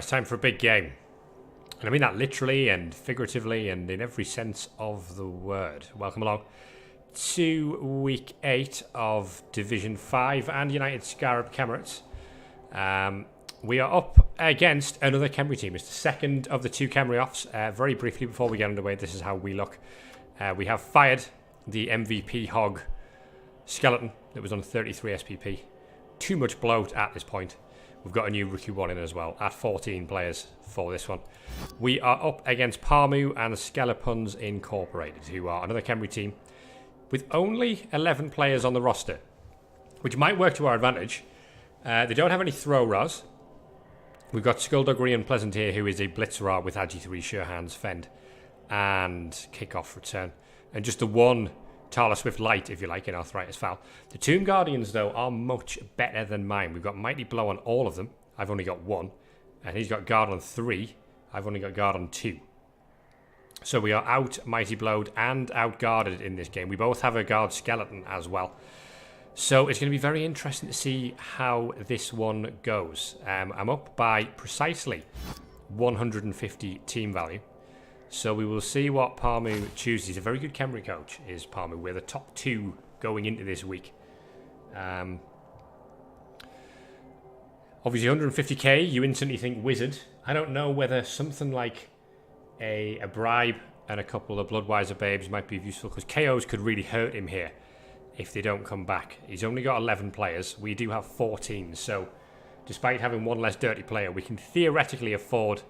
it's time for a big game. And I mean that literally and figuratively and in every sense of the word. Welcome along to week 8 of Division 5 and United Scarab Khemirates. We are up against another Khemri team. It's the second of the 2 Khemri-offs. Very briefly before we get underway, this is how we look. We have fired the MVP hog skeleton that was on 33 SPP. Too much bloat at this point. We've got a new rookie one in as well at 14 players for this one. We are up against Parmu and Skelepuns Incorporated, who are another Khemri team with only 11 players on the roster, which might work to our advantage. They don't have any throw Ras. We've got Skullduggery and Pleasant here, who is a Blitzerar with Agi3, Sure Hands, Fend, and Kickoff Return. And just the one Tala Swift Light, if you like, in Arthritis Foul. The Tomb Guardians, though, are much better than mine. We've got Mighty Blow on all of them. I've only got 1. And he's got Guard on 3. I've only got Guard on 2. So we are out Mighty Blowed and out Guarded in this game. We both have a Guard Skeleton as well. So it's going to be very interesting to see how this one goes. I'm up by precisely 150 team value. So we will see what Parmu chooses. He's a very good Khemri coach, is Parmu. We're the top 2 going into this week. Obviously 150k, you instantly think Wizard. I don't know whether something like a bribe and a couple of Bloodwiser babes might be useful, because KOs could really hurt him here if they don't come back. He's only got 11 players. We do have 14, so despite having one less dirty player, we can theoretically afford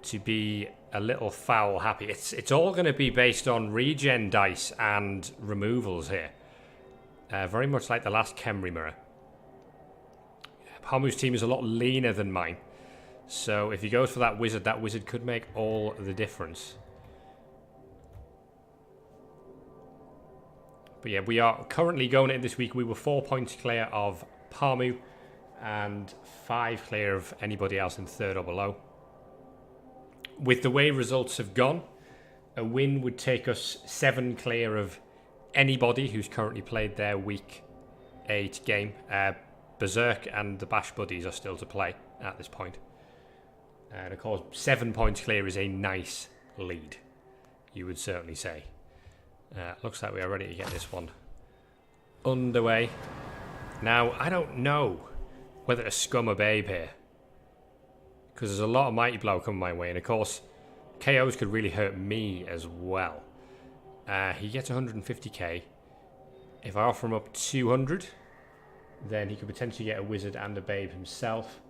to be a little foul happy. It's all going to be based on regen dice and removals here. Very much like the last Khemri mirror. Parmu's team is a lot leaner than mine. So if he goes for that wizard could make all the difference. But yeah, we are currently going into this week. We were 4 points clear of Parmu and 5 clear of anybody else in 3rd or below. With the way results have gone, a win would take us 7 clear of anybody who's currently played their week 8 game. Berserk and the Bash Buddies are still to play at this point. And of course, 7 points clear is a nice lead, you would certainly say. Looks like we are ready to get this one underway. Now, I don't know whether to scum a babe here, because there's a lot of Mighty Blow coming my way, and of course KOs could really hurt me as well. He gets 150k. If I offer him up 200, then he could potentially get a wizard and a babe himself.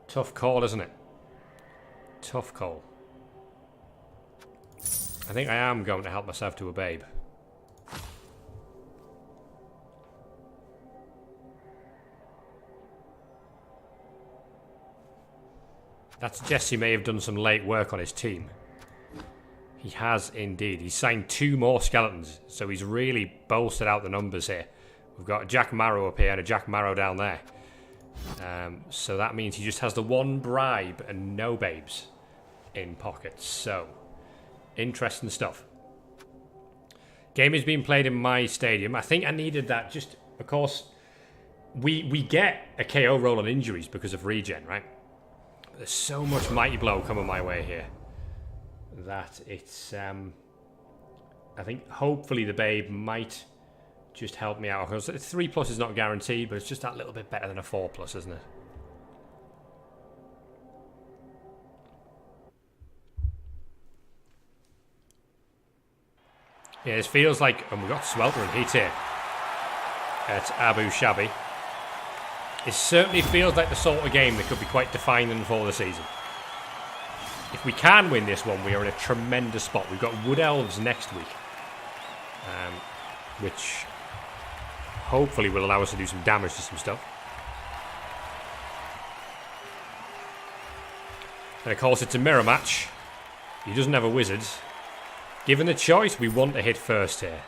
Tough call, isn't it? Tough call. I think I am going to help myself to a babe. That suggests he may have done some late work on his team. He has indeed. He's signed 2 more skeletons, so he's really bolstered out the numbers here. We've got a Jack Marrow up here and a Jack Marrow down there. So that means he just has the 1 bribe and no babes in pockets. So, interesting stuff. Game is being played in my stadium. I think I needed that. Just, of course, we get a KO roll on injuries because of regen, right? But there's so much Mighty Blow coming my way here that it's I think hopefully the babe might just help me out, because 3+ is not guaranteed, but it's just that little bit better than a 4+, isn't it? Yeah, this feels like, and we've got Swelter and Heat here at Abu Shabi. It certainly feels like the sort of game that could be quite defining for the season. If we can win this one, we are in a tremendous spot. We've got Wood Elves next week, which hopefully will allow us to do some damage to some stuff. And of course, it's a mirror match. He doesn't have a wizard. Given the choice, we want to hit first here.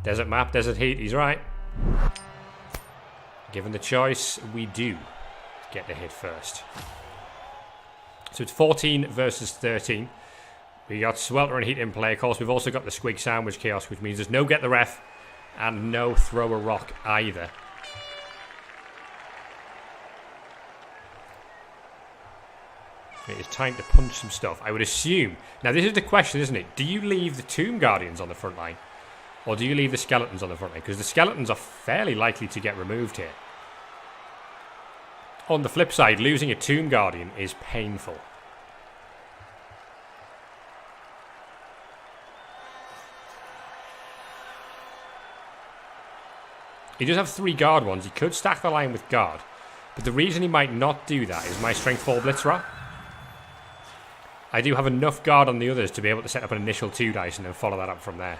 Desert map, desert heat, he's right. Given the choice, we do get to hit first. So it's 14 versus 13. We got Swelter and Heat in play. Of course, we've also got the Squig Sandwich Chaos, which means there's no Get the Ref and no Throw a Rock either It is time to punch some stuff. I would assume. Now, this is the question, isn't it? Do you leave the Tomb Guardians on the front line? Or do you leave the Skeletons on the front line? Because the Skeletons are fairly likely to get removed here. On the flip side, losing a Tomb Guardian is painful. He does have 3 guard ones. He could stack the line with guard. But the reason he might not do that is my Strength 4 Blitzerer. I do have enough guard on the others to be able to set up an initial 2 dice and then follow that up from there.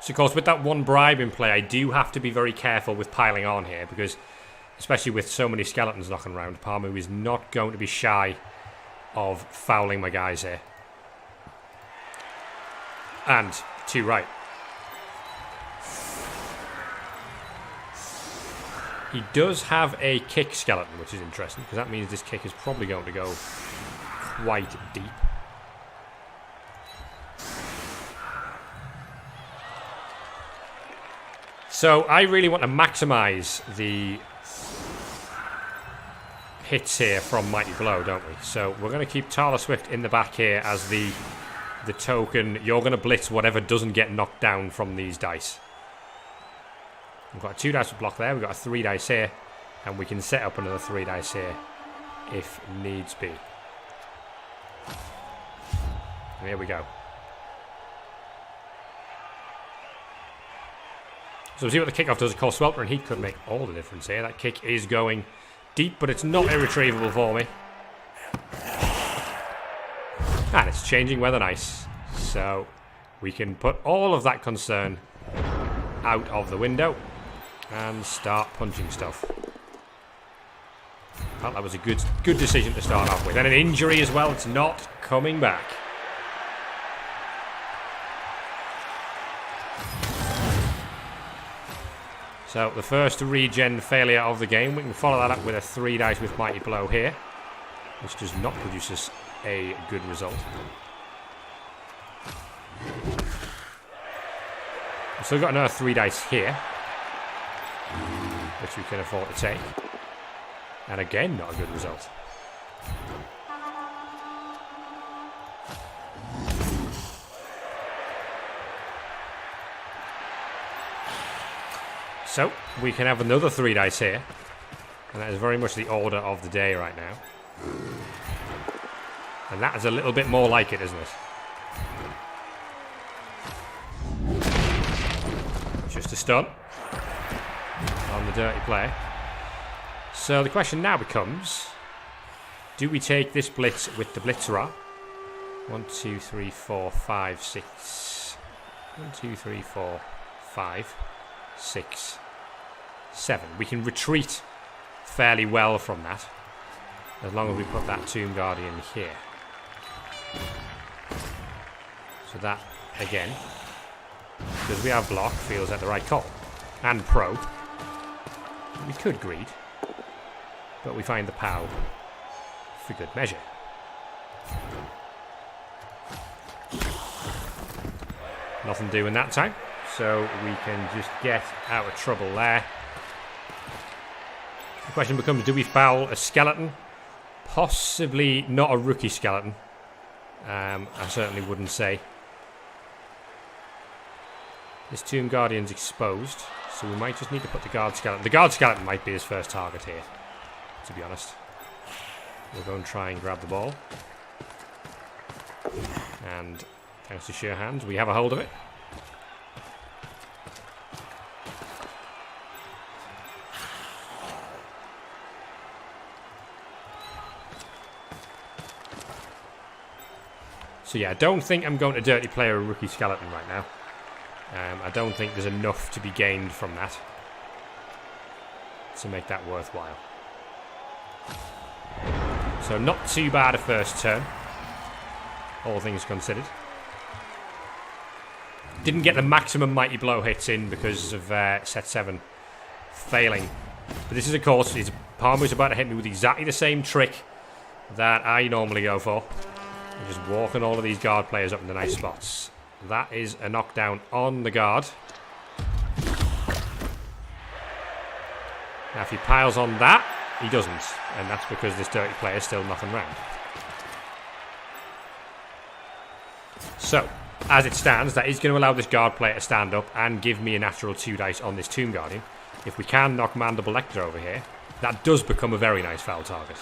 So, of course, with that 1 bribe in play, I do have to be very careful with piling on here because, especially with so many Skeletons knocking around, Parmu is not going to be shy of fouling my guys here. And 2 right. He does have a kick skeleton, which is interesting, because that means this kick is probably going to go quite deep. So I really want to maximise the hits here from Mighty Blow, don't we? So we're going to keep Tala Swift in the back here as the token. You're going to blitz whatever doesn't get knocked down from these dice. We've got a 2 dice to block there. We've got a 3 dice here. And we can set up another 3 dice here if needs be. And here we go. So we'll see what the kickoff does. Of course, Swelter and Heat could make all the difference here. That kick is going deep, but it's not irretrievable for me. And it's changing weather nice. So we can put all of that concern out of the window and start punching stuff. Felt that was a good decision to start off with. And an injury as well. It's not coming back. So the first regen failure of the game. We can follow that up with a 3 dice with Mighty Blow here, which does not produce us a good result. We've still got another 3 dice here, which we can afford to take. And again, not a good result. So, we can have another 3 dice here. And that is very much the order of the day right now. And that is a little bit more like it, isn't it? Just a stun on the dirty play. So the question now becomes, do we take this blitz with the Blitzerer? 1, 2, 3, 4, 5, 6. 1, 2, 3, 4, 5, 6, 7. We can retreat fairly well from that, as long as we put that Tomb Guardian here. So that, again, because we have block, feels like the right call. And probe. We could greed, but we find the POW for good measure. Nothing doing that time, so we can just get out of trouble there. The question becomes, do we foul a skeleton? Possibly not a rookie skeleton. I certainly wouldn't say. This Tomb Guardian's exposed, so we might just need to put the guard skeleton. The guard skeleton might be his first target here, to be honest. We'll go and try and grab the ball. And thanks to sheer hands, we have a hold of it. So yeah, I don't think I'm going to dirty play a rookie skeleton right now. I don't think there's enough to be gained from that to make that worthwhile. So not too bad a first turn, all things considered. Didn't get the maximum Mighty Blow hits in because of set 7 failing. But this is, of course, Parmu's about to hit me with exactly the same trick that I normally go for. I'm just walking all of these guard players up in the nice spots. That is a knockdown on the guard. Now if he piles on that, he doesn't. And that's because this dirty player is still knocking round. So, as it stands, that is going to allow this guard player to stand up and give me a natural 2 dice on this Tomb Guardian. If we can knock Mandible Lecter over here, that does become a very nice foul target.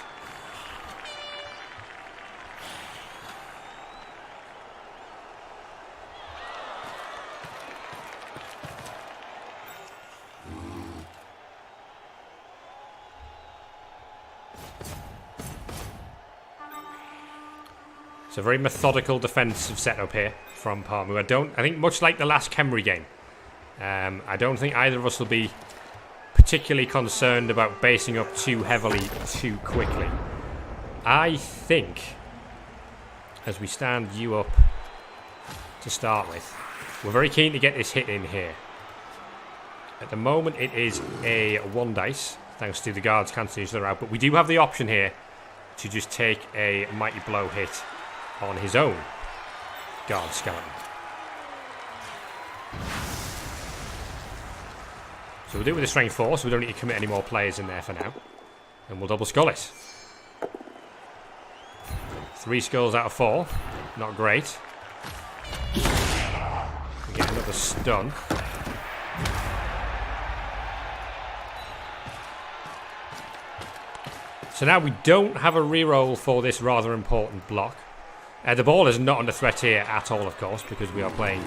It's a very methodical defensive setup here from Parmu. I think much like the last Khemri game, I don't think either of us will be particularly concerned about basing up too heavily too quickly. I think, as we stand you up to start with, we're very keen to get this hit in here. At the moment it is a 1 dice, thanks to the guards cancelling each other out, but we do have the option here to just take a mighty blow hit on his own guard skeleton. So we'll do it with a strength 4, so we don't need to commit any more players in there for now. And we'll double skull it. 3 skulls out of 4. Not great. We get another stun. So now we don't have a reroll for this rather important block. The ball is not under threat here at all, of course, because we are playing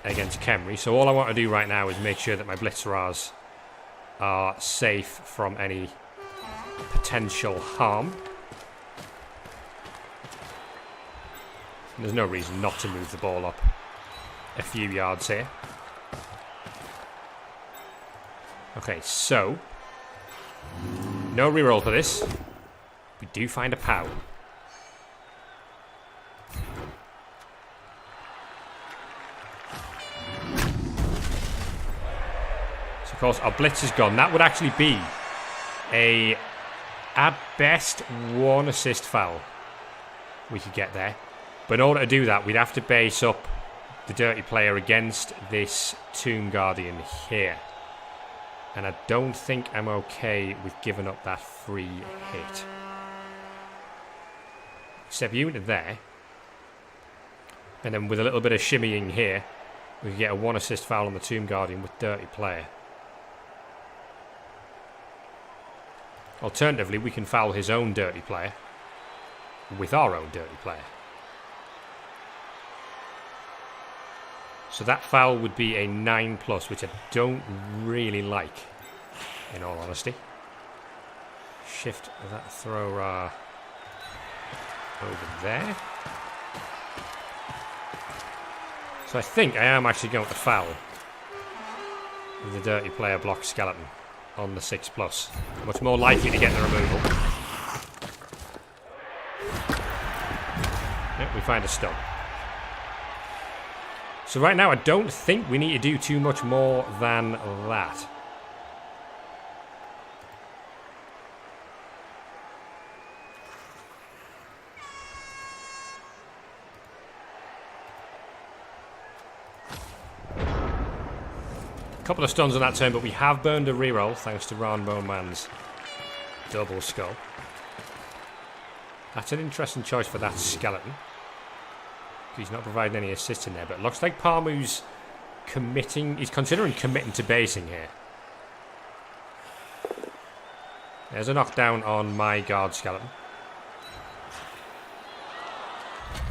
against Khemri. So all I want to do right now is make sure that my Blitzerars are safe from any potential harm. And there's no reason not to move the ball up a few yards here. Okay, so no reroll for this. We do find a POW. Of course, our blitz is gone. That would actually be a, at best, 1 assist foul we could get there. But in order to do that, we'd have to base up the dirty player against this Tomb Guardian here. And I don't think I'm okay with giving up that free hit. Step you into there. And then with a little bit of shimmying here, we can get a 1 assist foul on the Tomb Guardian with dirty player. Alternatively, we can foul his own dirty player with our own dirty player. So that foul would be a 9+, which I don't really like, in all honesty. Shift that thrower over there. So I think I am actually going to foul the dirty player block skeleton on the 6+. Much more likely to get the removal. Yep, we find a stun. So right now I don't think we need to do too much more than that. Couple of stuns on that turn, but we have burned a reroll thanks to Ron Man's double skull. That's an interesting choice for that skeleton. He's not providing any assist in there, but it looks like Parmu's committing. He's considering committing to basing here. There's a knockdown on my guard skeleton.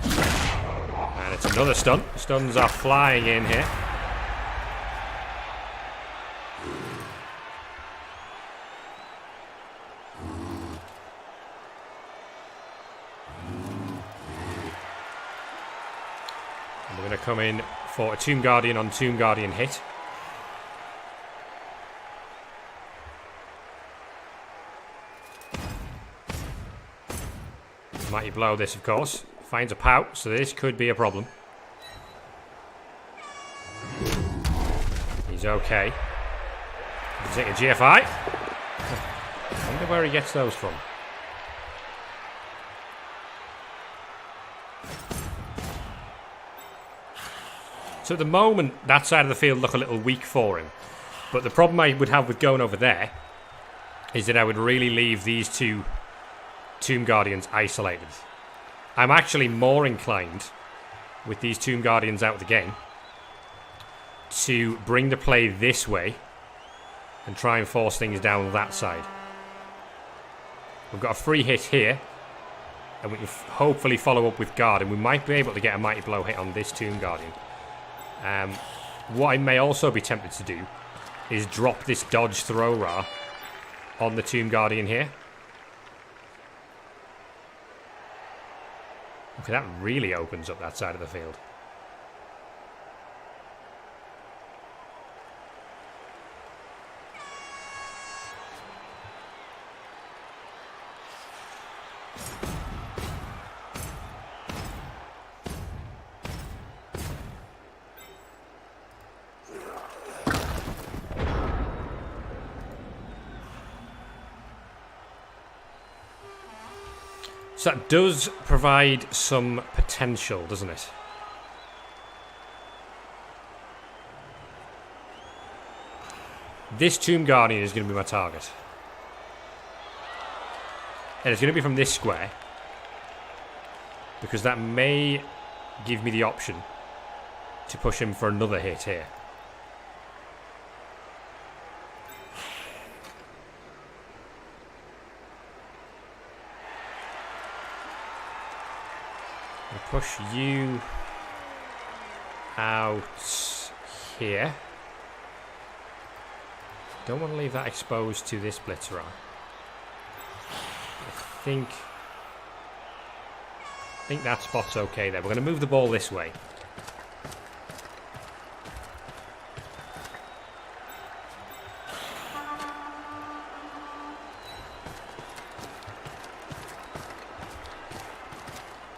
And it's another stun. Stuns are flying in here. Come in for a Tomb Guardian on Tomb Guardian hit. Mighty blow this, of course. Finds a POW, so this could be a problem. He's okay. He's taking GFI. I wonder where he gets those from. So at the moment, that side of the field look a little weak for him. But the problem I would have with going over there is that I would really leave these two Tomb Guardians isolated. I'm actually more inclined, with these Tomb Guardians out of the game, to bring the play this way and try and force things down that side. We've got a free hit here, and we can hopefully follow up with guard, and we might be able to get a mighty blow hit on this Tomb Guardian. What I may also be tempted to do is drop this dodge throw Ra on the Tomb Guardian here. Okay, that really opens up that side of the field. So that does provide some potential, doesn't it? This Tomb Guardian is going to be my target. And it's going to be from this square, because that may give me the option to push him for another hit here. Push you out here. Don't want to leave that exposed to this blitzer. I think that spot's okay there. We're going to move the ball this way.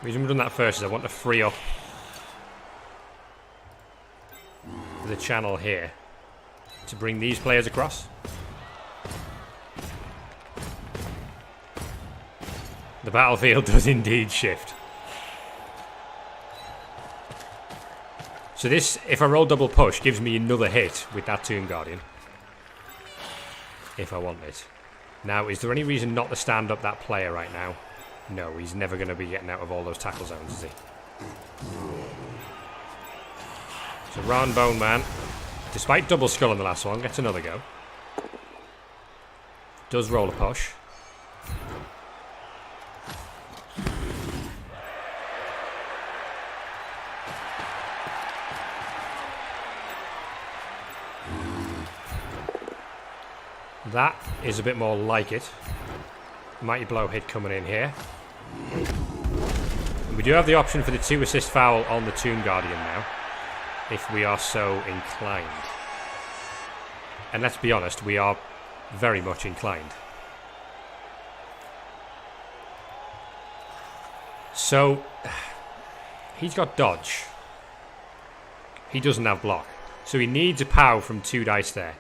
The reason we've done that first is I want to free up the channel here to bring these players across. The battlefield does indeed shift. So this, if I roll double push, gives me another hit with that Tomb Guardian. If I want it. Now, is there any reason not to stand up that player right now? No, he's never going to be getting out of all those tackle zones, is he? So Ron Bone Man, despite double skull in the last one, gets another go. Does roll a push. That is a bit more like it. Mighty blow hit coming in here. And we do have the option for the 2 assist foul on the Tomb Guardian now, if we are so inclined. And let's be honest, we are very much inclined. So, he's got dodge. He doesn't have block. So he needs a POW from 2 dice there.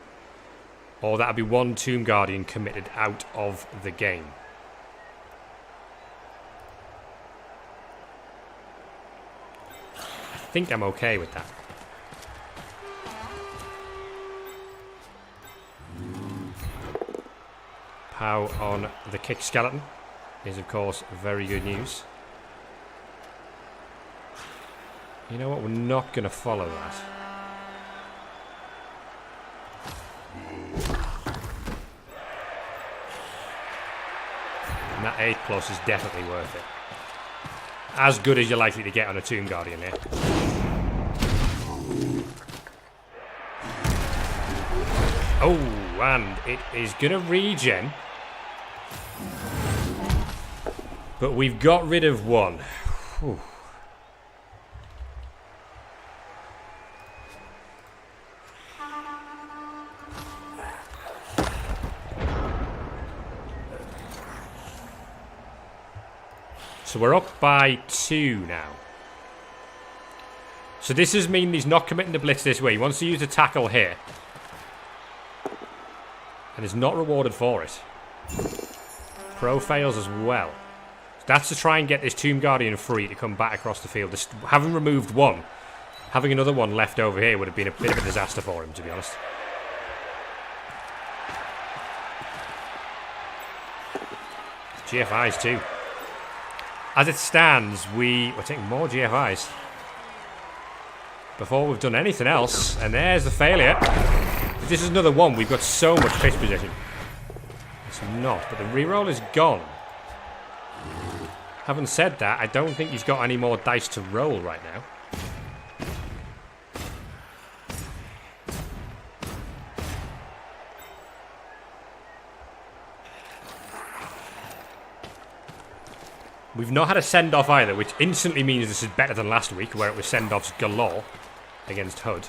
Or that would be 1 Tomb Guardian committed out of the game. I think I'm okay with that. POW on the kick skeleton is of course very good news. You know what, we're not going to follow that. And that 8+ is definitely worth it. As good as you're likely to get on a Tomb Guardian here. Oh, and it is going to regen. But we've got rid of 1. Whew. So we're up by 2 now. So this is mean he's not committing the blitz this way. He wants to use a tackle here. And is not rewarded for it. Pro fails as well. That's to try and get this Tomb Guardian free to come back across the field. Just having removed 1 Having another one left over here would have been a bit of a disaster for him, to be honest. GFIs too. As it stands, we're taking more GFIs before we've done anything else. And there's the failure. If this is another one, we've got so much pitch possession. It's not, but the reroll is gone. Having said that, I don't think he's got any more dice to roll right now. We've not had a send-off either, which instantly means this is better than last week, where it was send-offs galore against Hood.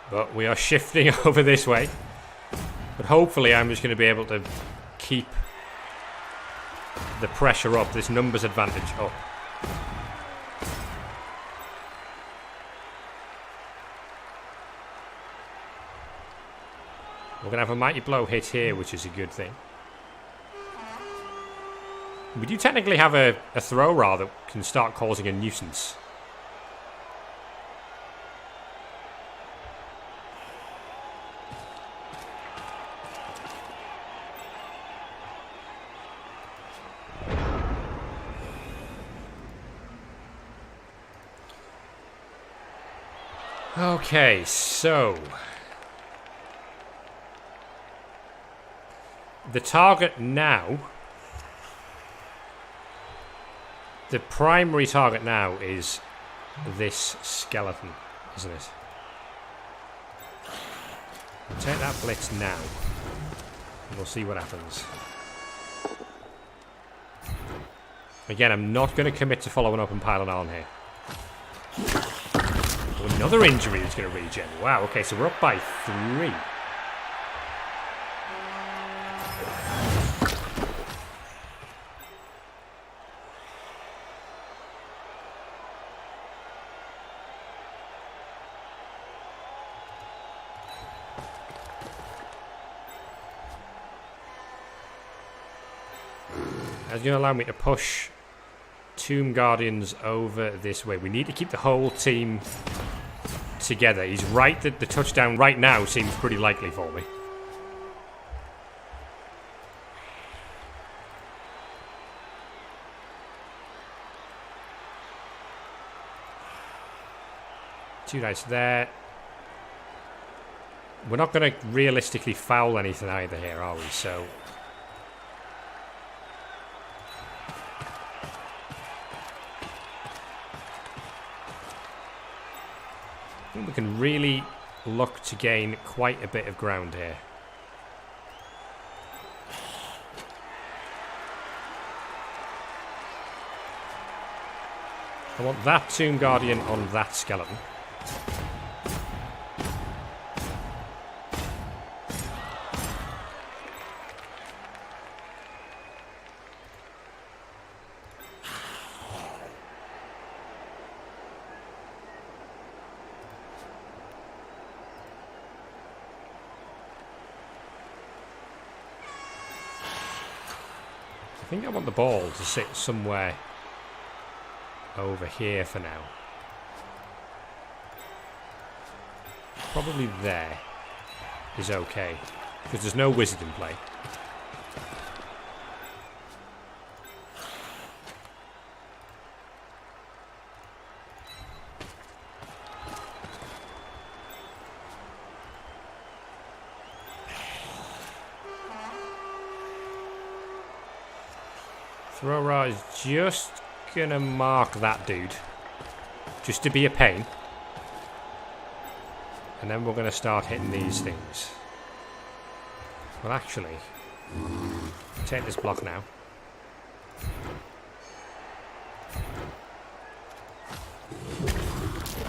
But we are shifting over this way. But hopefully I'm just going to be able to keep the pressure up, this numbers advantage up. We're going to have a mighty blow hit here, which is a good thing. We do technically have a throw raw that can start causing a nuisance. Okay, so the target now, the primary target now is this skeleton, isn't it? I'll take that blitz now, and we'll see what happens. Again, I'm not going to commit to following up and piling on here. Another injury is going to regen. Wow, okay, so we're up by 3. That's going to allow me to push Tomb Guardians over this way. We need to keep the whole team together. He's right that the touchdown right now seems pretty likely for me. Two dice there. We're not going to realistically foul anything either here, are we? So I think we can really look to gain quite a bit of ground here. I want that Tomb Guardian on that skeleton. I think I want the ball to sit somewhere over here for now. Probably there is okay, because there's no wizard in play. Throw is just gonna mark that dude, just to be a pain, and then we're gonna start hitting these things. Well, actually, take this block now.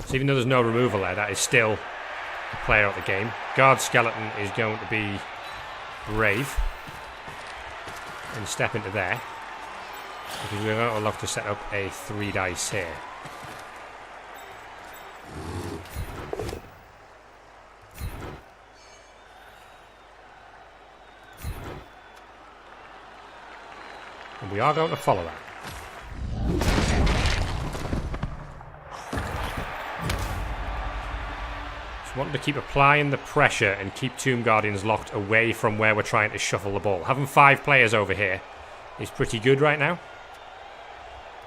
So even though there's no removal there, that is still a player at the game. Guard Skeleton is going to be brave and step into there, because we're going to look to set up a 3 dice here. And we are going to follow that. wanting to keep applying the pressure and keep Tomb Guardians locked away from where we're trying to shuffle the ball. Having 5 players over here is pretty good right now.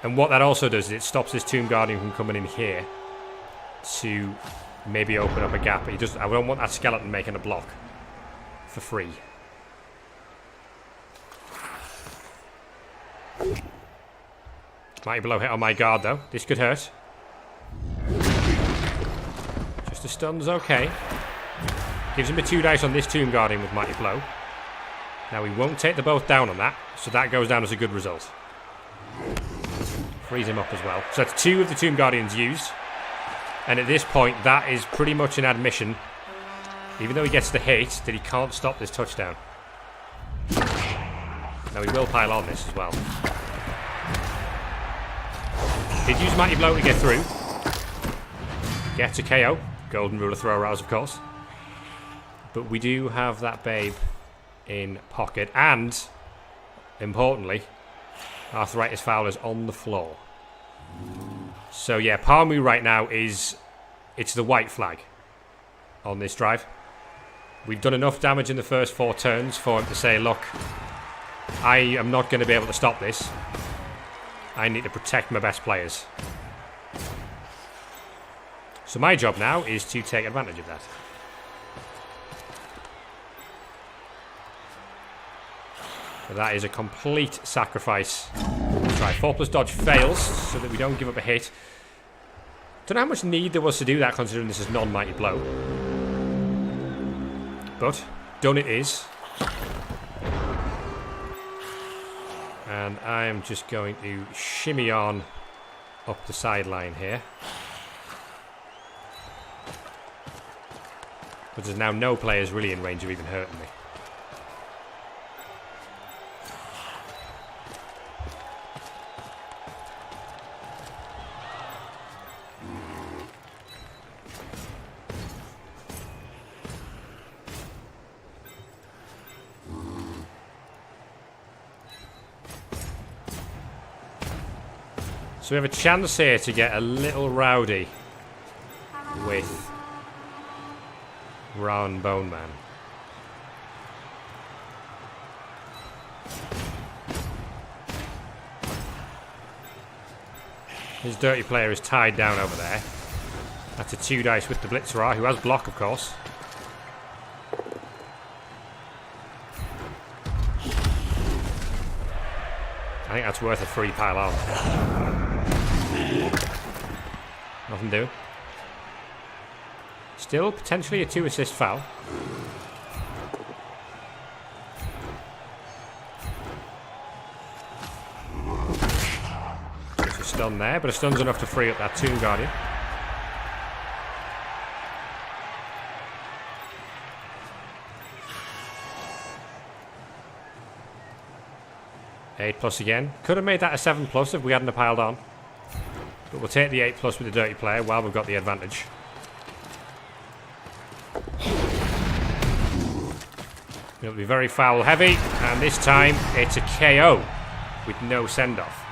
And what that also does is it stops this Tomb Guardian from coming in here to maybe open up a gap. I don't want that skeleton making a block for free. Mighty blow hit on my guard though. This could hurt. Just a stun's okay. Gives him a 2 dice on this Tomb Guardian with Mighty Blow. Now we won't take the both down on that, so that goes down as a good result. Frees him up as well. So that's 2 of the Tomb Guardians used. And at this point, that is pretty much an admission, even though he gets the hit, that he can't stop this touchdown. Now he will pile on this as well. Did use Mighty Blow to get through. Gets a KO. Golden Ruler throw rouse, of course. But we do have that babe in pocket. And, importantly, Arthritis Fowler's on the floor. So yeah, Palmu right now it's the white flag on this drive. We've done enough damage in the first 4 turns for him to say, look, I am not going to be able to stop this. I need to protect my best players. So my job now is to take advantage of that. But that is a complete sacrifice. Let's try 4+ dodge fails so that we don't give up a hit. Don't know how much need there was to do that considering this is non-Mighty Blow. But done it is. And I am just going to shimmy on up the sideline here. But there's now no players really in range of even hurting me. So we have a chance here to get a little rowdy with Round Bone Man. His dirty player is tied down over there. That's a 2 dice with the Blitzerer, who has block, of course. I think that's worth a free pile on. Nothing doing. Still potentially a 2 assist foul. There's a stun there, but a stun's enough to free up that Tomb Guardian. +8 again. Could have made that a 7+ if we hadn't have piled on. But we'll take the 8+ with the dirty player while we've got the advantage. It'll be very foul heavy, and this time it's a KO with no send-off.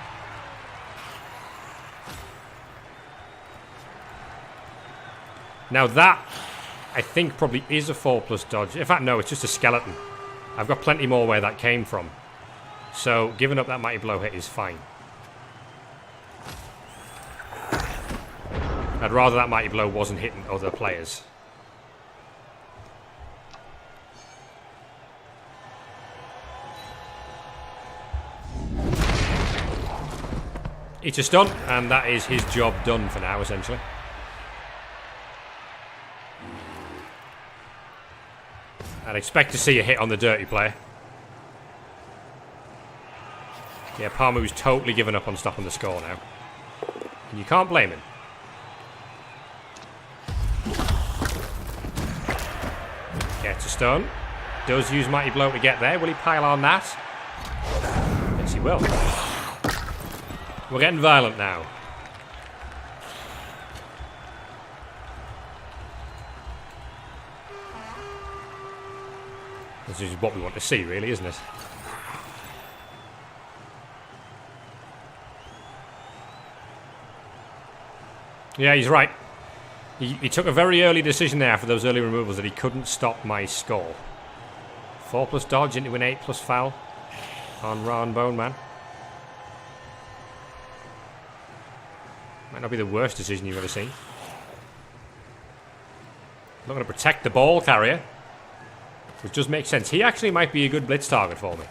Now that, I think, probably is a 4+ dodge. In fact, no, it's just a skeleton. I've got plenty more where that came from. So, giving up that Mighty Blow hit is fine. I'd rather that Mighty Blow wasn't hitting other players. It's a stun, and that is his job done for now, essentially. I'd expect to see a hit on the dirty player. Yeah, Palmu's totally given up on stopping the score now. And you can't blame him. Gets a stun. Does use Mighty Blow to get there. Will he pile on that? Yes, he will. We're getting violent now. This is what we want to see, really, isn't it? Yeah, he's right. He took a very early decision there for those early removals that he couldn't stop my score. 4+ dodge into an 8+ foul on Ron Boneman. Might not be the worst decision you've ever seen. Not going to protect the ball carrier, which does make sense. He actually might be a good blitz target for me.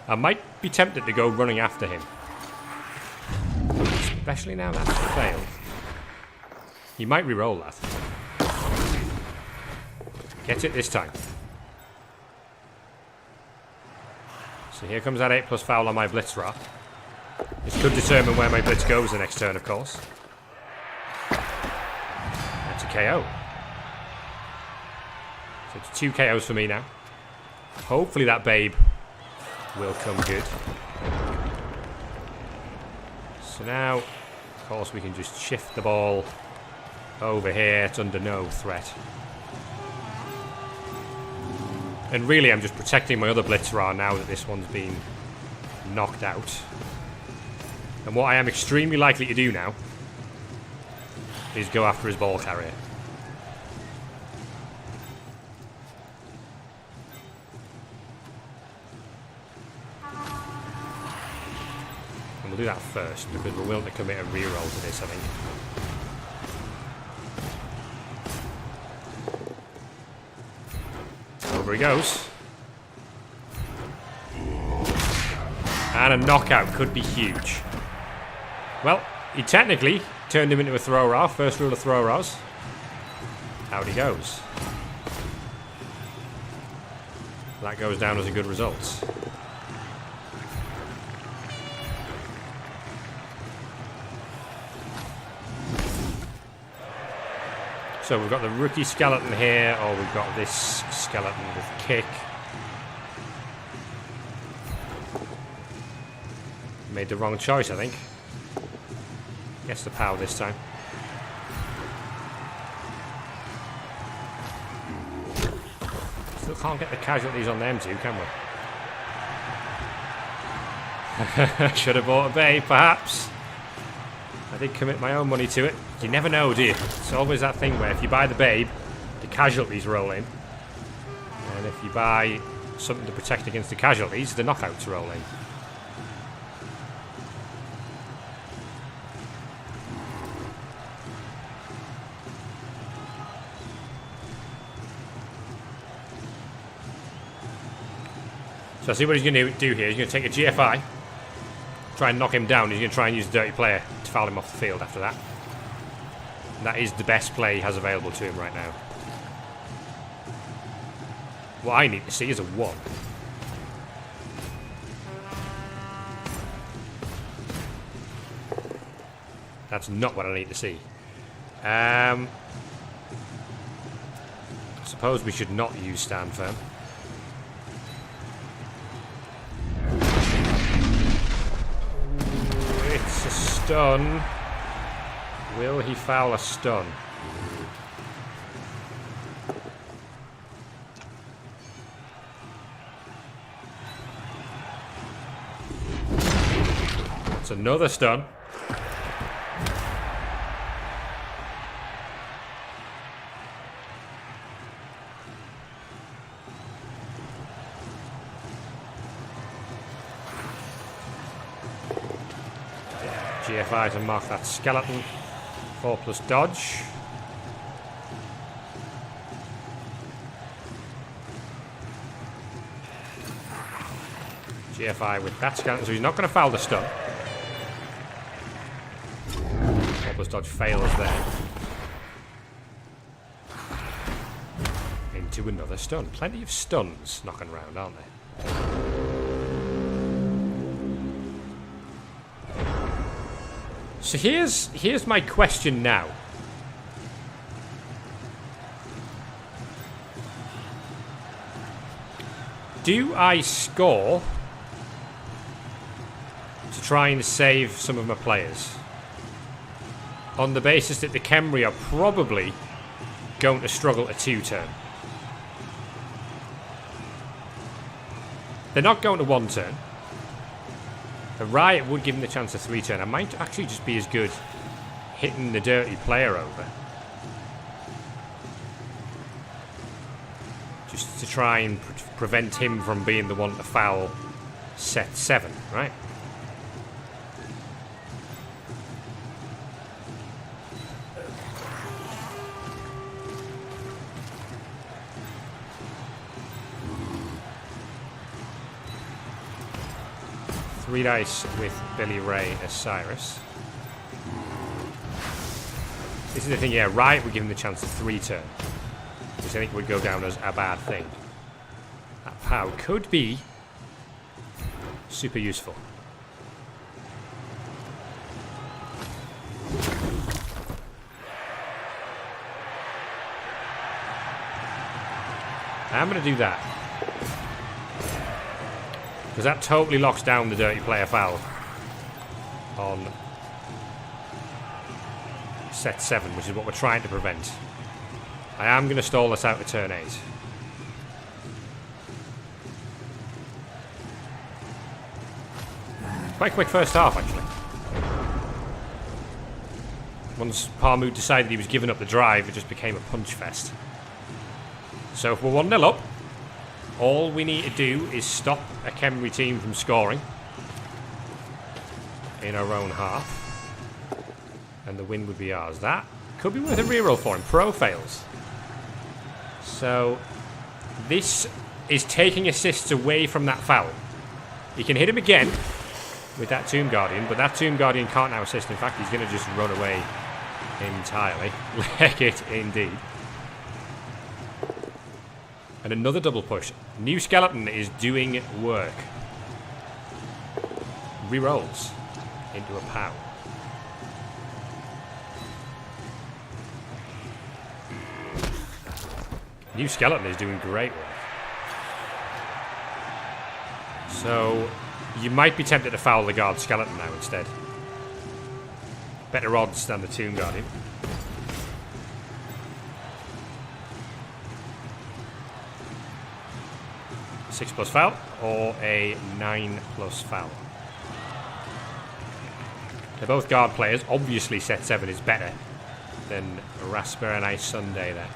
I might be tempted to go running after him. Especially now that's failed. He might re-roll that. Gets it this time. So here comes that 8+ foul on my blitz rock. This could determine where my blitz goes the next turn, of course. That's a KO. So it's 2 KOs for me now. Hopefully that babe will come good. So now, of course, we can just shift the ball over here. It's under no threat. And really, I'm just protecting my other blitzer now that this one's been knocked out. And what I am extremely likely to do now is go after his ball carrier. And we'll do that first because we're willing to commit a reroll to this, I think. Over he goes. And a knockout could be huge. Well, he technically turned him into a thrower. First rule of throwers. Out he goes. That goes down as a good result. So we've got the rookie skeleton here, or we've got this skeleton with kick. Made the wrong choice, I think. Gets the power this time. Still can't get the casualties on them two, can we? Should have bought a babe, perhaps. I did commit my own money to it. You never know, do you? It's always that thing where if you buy the babe, the casualties roll in. And if you buy something to protect against the casualties, the knockouts roll in. So I see what he's going to do here. He's going to take a GFI, try and knock him down. He's going to try and use the dirty player to foul him off the field after that. And that is the best play he has available to him right now. What I need to see is a 1. That's not what I need to see. I suppose we should not use stand firm. It's a stun. Will he foul a stun? It's another stun. GFI to mark that skeleton. 4+ dodge. GFI with that skeleton, so he's not going to foul the stun. 4+ dodge fails there. Into another stun. Plenty of stuns knocking around, aren't there? So here's my question now. Do I score to try and save some of my players on the basis that the Khemri are probably going to struggle a 2-turn? They're not going to 1-turn. A riot would give him the chance of 3-turn. I might actually just be as good hitting the dirty player over. Just to try and prevent him from being the one to foul set 7, right? Three dice with Billy Ray as Cyrus. This is the thing, yeah, right, we give him the chance of 3 turn. Which I think would go down as a bad thing. That POW could be super useful. I'm going to do that. Because that totally locks down the dirty player foul on set 7, which is what we're trying to prevent. I am going to stall this out to turn 8. Quite quick first half, actually. Once Parmood decided he was giving up the drive, it just became a punch fest. So if we're 1-0 up, all we need to do is stop a Khemri team from scoring in our own half, and the win would be ours. That could be worth a reroll for him. Pro fails. So this is taking assists away from that foul. He can hit him again with that Tomb Guardian, but that Tomb Guardian can't now assist. In fact, he's going to just run away entirely. Leg it indeed. And another double push. New Skeleton is doing work. Rerolls into a POW. New Skeleton is doing great work. So you might be tempted to foul the guard Skeleton now instead. Better odds than the Tomb Guardian. A 6+ foul or a 9+ foul. They're both guard players. Obviously set 7 is better than Raspberry Nice Sunday there.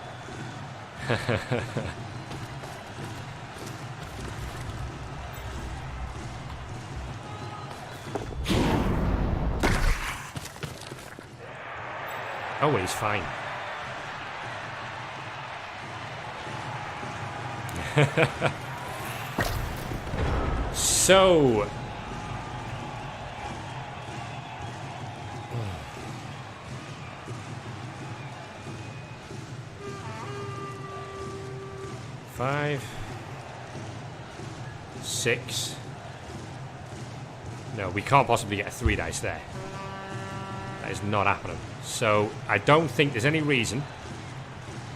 Oh, he's fine. So five, 6. No, we can't possibly get a 3 dice there. That is not happening. So I don't think there's any reason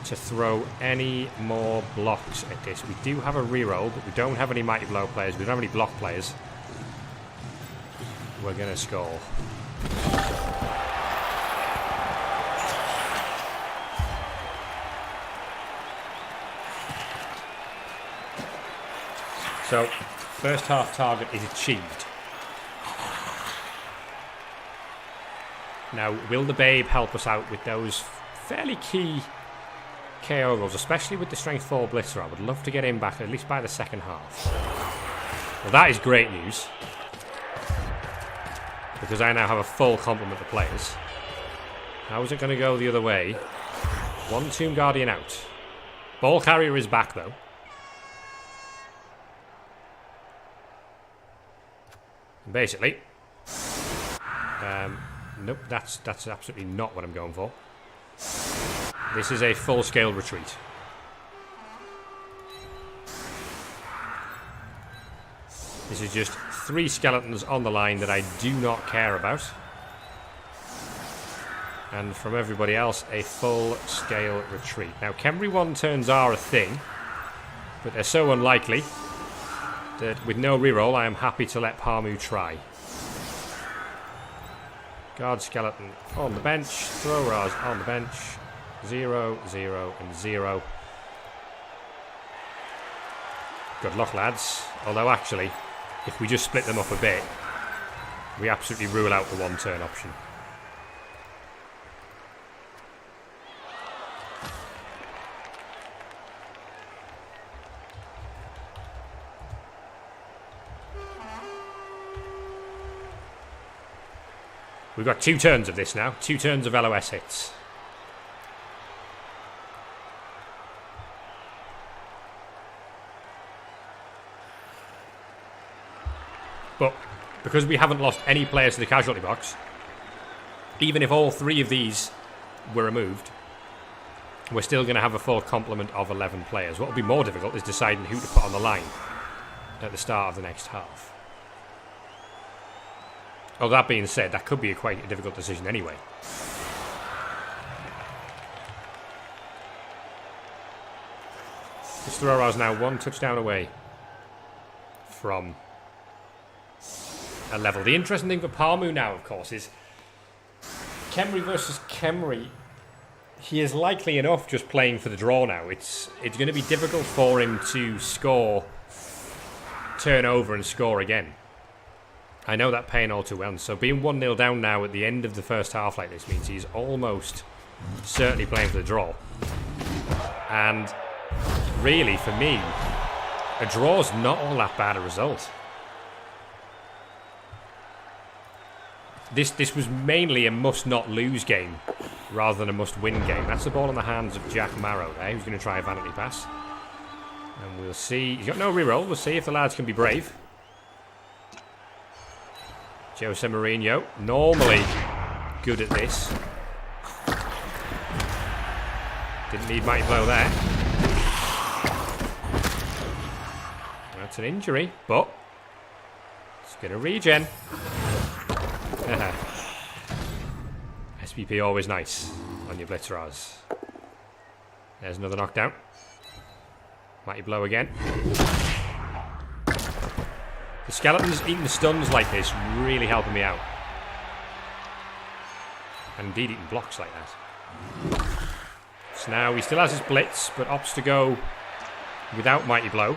to throw any more blocks at this. We do have a reroll, but we don't have any Mighty Blow players. We don't have any block players. We're going to score. So, first half target is achieved. Now, will the Babe help us out with those fairly key KO goals, especially with the Strength 4 Blitzer? I would love to get him back, at least by the second half. Well, that is great news, because I now have a full complement of players. How is it going to go the other way? One Tomb Guardian out. Ball Carrier is back, though. And basically, nope, that's absolutely not what I'm going for. This is a full-scale retreat. This is just 3 skeletons on the line that I do not care about. And from everybody else, a full-scale retreat. Now, Khemri 1 turns are a thing, but they're so unlikely that with no reroll, I am happy to let Parmu try. Guard Skeleton on the bench. Throw Raz on the bench. 0, 0, and 0. Good luck, lads. Although, actually, if we just split them up a bit, we absolutely rule out the 1-turn option. We've got 2 turns of this now. 2 turns of LOS hits. But because we haven't lost any players to the casualty box, even if all 3 of these were removed, we're still going to have a full complement of 11 players. What will be more difficult is deciding who to put on the line at the start of the next half. Oh, that being said, that could be quite a difficult decision anyway. This throw is now 1 touchdown away from a level. The interesting thing for Palmu now, of course, is Khemri versus Khemri. He is likely enough just playing for the draw now. It's going to be difficult for him to score, turn over and score again. I know that pain all too well. So being 1-0 down now at the end of the first half like this means he's almost certainly playing for the draw. And really, for me, a draw's not all that bad a result. This was mainly a must-not-lose game rather than a must-win game. That's the ball in the hands of Jack Marrow there, who's going to try a vanity pass. And we'll see. He's got no reroll. We'll see if the lads can be brave. Jose Mourinho, normally good at this. Didn't need mighty blow there. That's an injury, but it's going to regen. SPP always nice on your Blitzeras. There's another knockdown. Mighty blow again. The Skeletons eating the stuns like this really helping me out. And indeed eating blocks like that. So now he still has his blitz, but opts to go without mighty blow.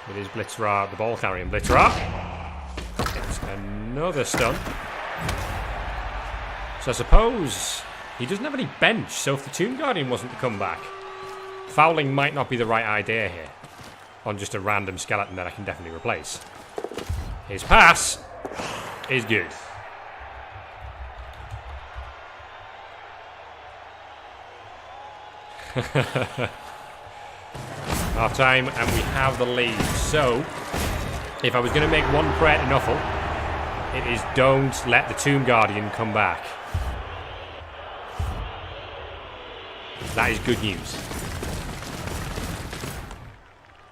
With his Blitzera, the ball carrying Blitzera. It's another stun. So I suppose he doesn't have any bench, so if the Tomb Guardian wasn't to come back, fouling might not be the right idea here. On just a random skeleton that I can definitely replace. His pass is good. Half time, and we have the lead. So, if I was going to make one prayer to Nuffle, it is don't let the Tomb Guardian come back. That is good news.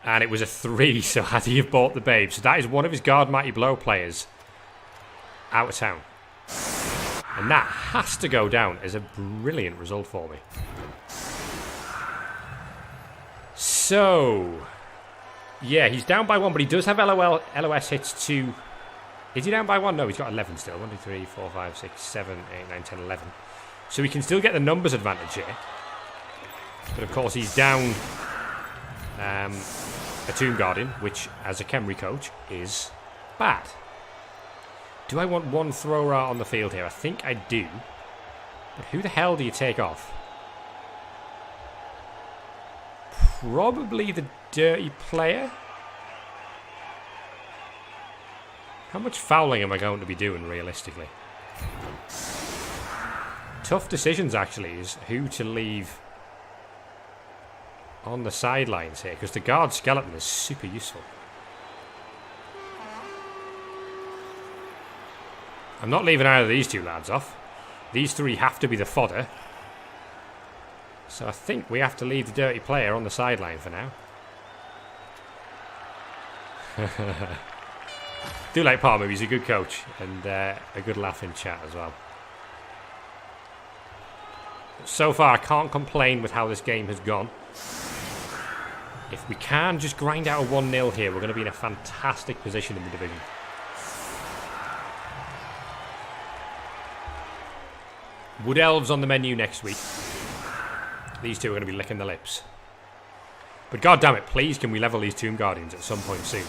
And it was a 3, so had he have bought the babe. So that is one of his Guard Mighty Blow players out of town. And that has to go down as a brilliant result for me. So, yeah, he's down by 1, but he does have LOS hits to... Is he down by 1? No, he's got 11 still. 1, 2, 3, 4, 5, 6, 7, 8, 9, 10, 11. So he can still get the numbers advantage here. But of course he's down a Tomb Guardian, which as a Khemri coach is bad. Do I want one thrower on the field here? I think I do. But who the hell do you take off? Probably the dirty player. How much fouling am I going to be doing realistically? Tough decisions actually is who to leave on the sidelines here, because the guard skeleton is super useful. I'm not leaving either of these 2 lads off. These 3 have to be the fodder. So I think we have to leave the dirty player on the sideline for now. Do like Palmer, he's a good coach and a good laugh in chat as well. So far I can't complain with how this game has gone. If we can just grind out a 1-0 here, we're going to be in a fantastic position in the division. Wood Elves on the menu next week. These 2 are going to be licking their lips. But god damn it, please can we level these Tomb Guardians at some point soon.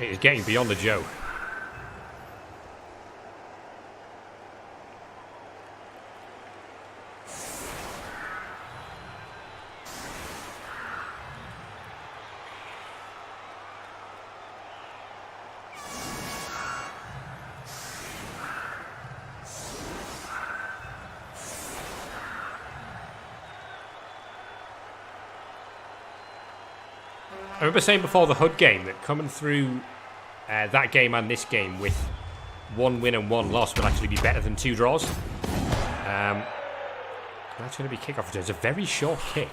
It is getting beyond the joke. I remember saying before the HUD game that coming through that game and this game with 1 win and 1 loss would actually be better than 2 draws. That's going to be kickoff. It's a very short kick,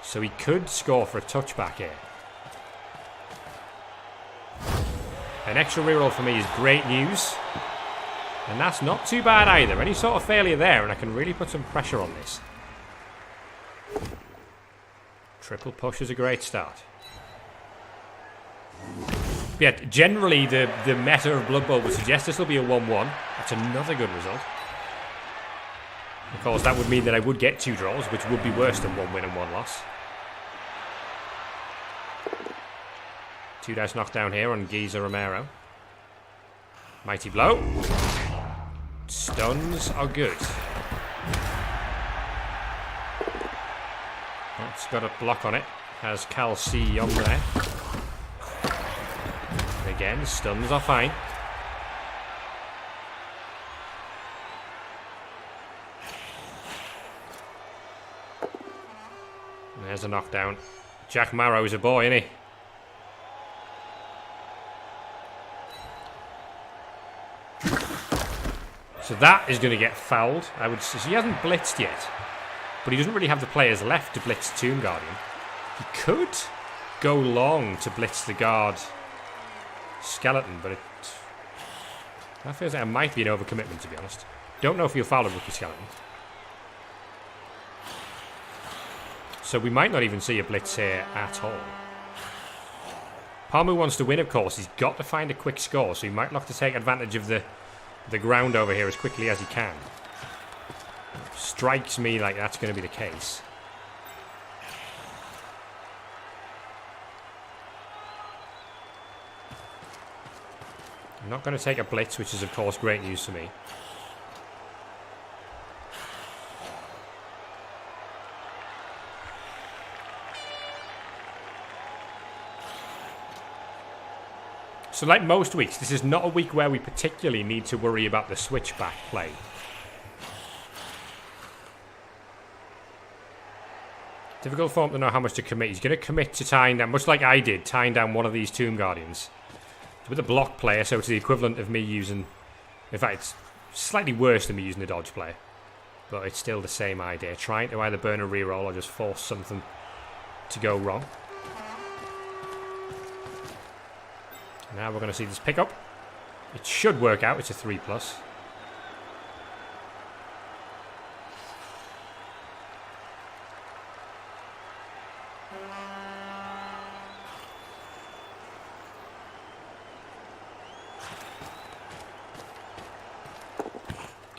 so he could score for a touchback here. An extra reroll for me is great news, and that's not too bad either. Any sort of failure there, and I can really put some pressure on this. Triple push is a great start. Yeah, generally the meta of Blood Bowl would suggest this will be a 1-1. That's another good result. Of course, that would mean that I would get 2 draws, which would be worse than 1 win and 1 loss. 2 dice knockdown here on Giza Romero. Mighty blow. Stuns are good. It's got a block on it. Has Cal C on there. Again, stuns are fine. And there's a knockdown. Jack Marrow's a boy, isn't he? So that is going to get fouled. I would say he hasn't blitzed yet, but he doesn't really have the players left to blitz Tomb Guardian. He could go long to blitz the guard Skeleton, but that feels like it might be an overcommitment, to be honest. Don't know if he'll foul a rookie Skeleton. So we might not even see a blitz here at all. Palmu wants to win, of course. He's got to find a quick score, so he might look to take advantage of the ground over here as quickly as he can. Strikes me like that's going to be the case. I'm not going to take a blitz, which is of course great news for me. So like most weeks, this is not a week where we particularly need to worry about the switchback play. Difficult for him to know how much to commit. He's going to commit to tying down, much like I did, tying down one of these Tomb Guardians. With a block player, so it's the equivalent of me using... In fact, it's slightly worse than me using a dodge player. But it's still the same idea. Trying to either burn a reroll or just force something to go wrong. Now we're going to see this pickup. It should work out. It's a 3+.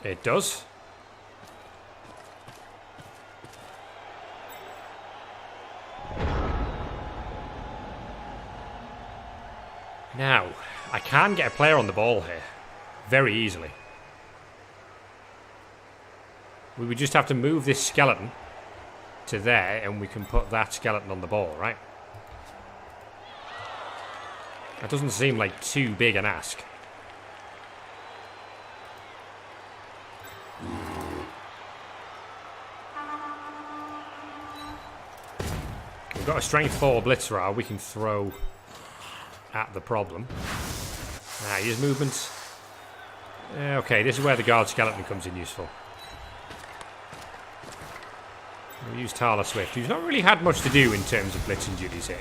It does. Now, I can get a player on the ball here very easily. We would just have to move this skeleton to there and we can put that skeleton on the ball, right? That doesn't seem like too big an ask. We've got a strength 4 blitzer we can throw at the problem. His movements. Okay, this is where the guard skeleton comes in useful. We'll use Tala Swift, who's not really had much to do in terms of blitzing duties here.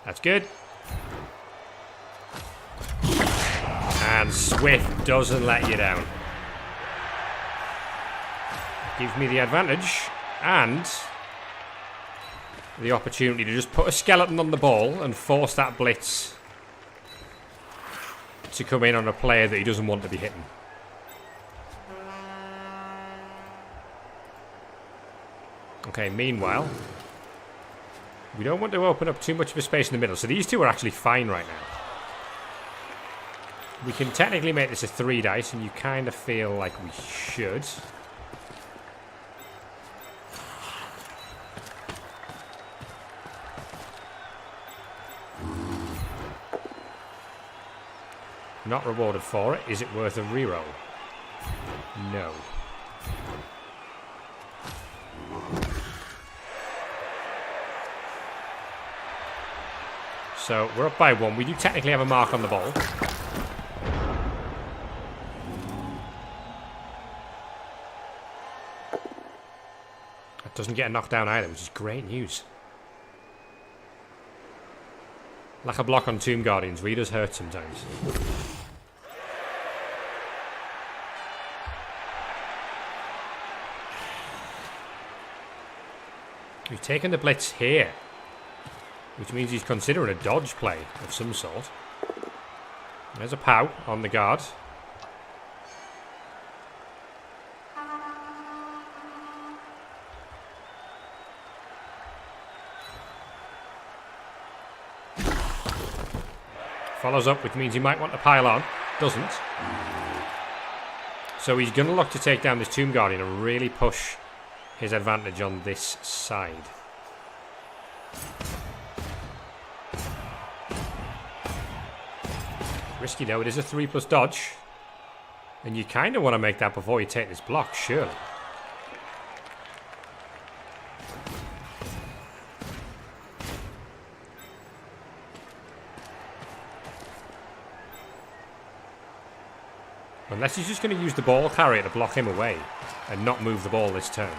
That's good. And Swift doesn't let you down. Gives me the advantage and the opportunity to just put a skeleton on the ball and force that blitz to come in on a player that he doesn't want to be hitting. Okay, meanwhile, we don't want to open up too much of a space in the middle, so these two are actually fine right now. We can technically make this a 3 dice, and you kind of feel like we should. Not rewarded for it. Is it worth a reroll? No. So we're up by 1. We do technically have a mark on the ball. That doesn't get a knockdown either, which is great news. Lack of block on Tomb Guardians really does hurt sometimes. He's taken the blitz here, which means he's considering a dodge play of some sort. There's a POW on the guard. Follows up, which means he might want to pile on. Doesn't. So he's going to look to take down this Tomb Guardian and really push his advantage on this side. Risky though, it is a 3+ dodge. And you kind of want to make that before you take this block, surely. Unless he's just going to use the ball carrier to block him away and not move the ball this turn.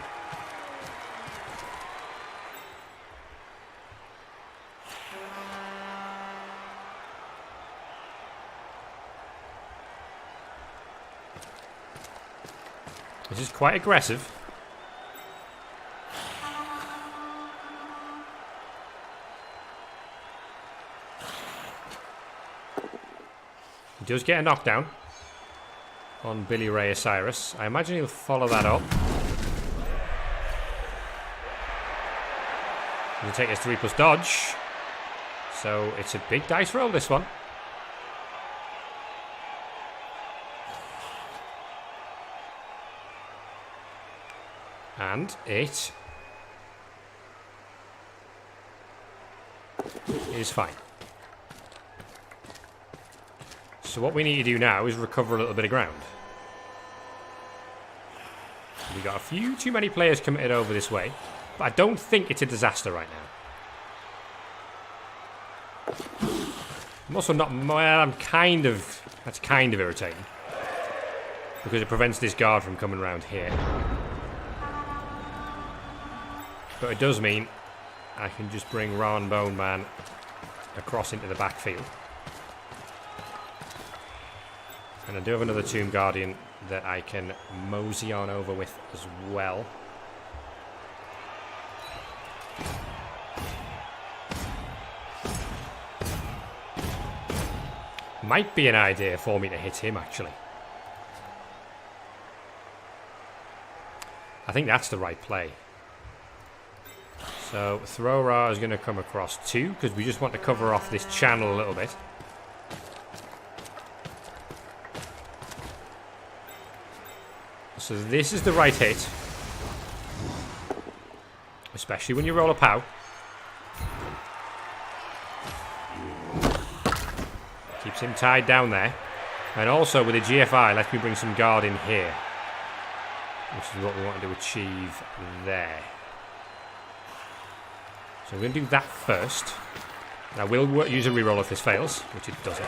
This is quite aggressive. He does get a knockdown on Billy Ray Osiris. I imagine he'll follow that up. He'll take his 3+ dodge. So it's a big dice roll, this one. And it is fine. So what we need to do now is recover a little bit of ground. We got a few too many players committed over this way, but I don't think it's a disaster right now. I'm also not, well, that's kind of irritating, because it prevents this guard from coming around here. But it does mean I can just bring Ron Bone Man across into the backfield. And I do have another Tomb Guardian that I can mosey on over with as well. Might be an idea for me to hit him, actually. I think that's the right play. So Throw-Ra is going to come across 2, because we just want to cover off this channel a little bit. So this is the right hit. Especially when you roll a POW. Keeps him tied down there. And also with a GFI, let me bring some guard in here. Which is what we want to achieve there. So we're going to do that first. Now we'll use a reroll if this fails, which it doesn't.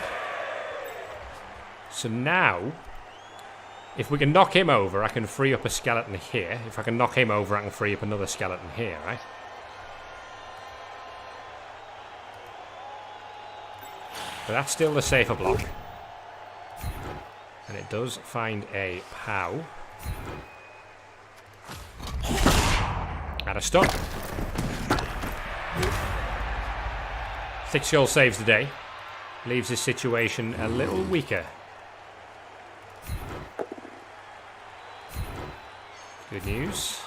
So now, if we can knock him over, I can free up a skeleton here. If I can knock him over, I can free up another skeleton here, right? But that's still the safer block. And it does find a POW. And a stun. 6 skull saves the day. Leaves this situation a little weaker. Good news.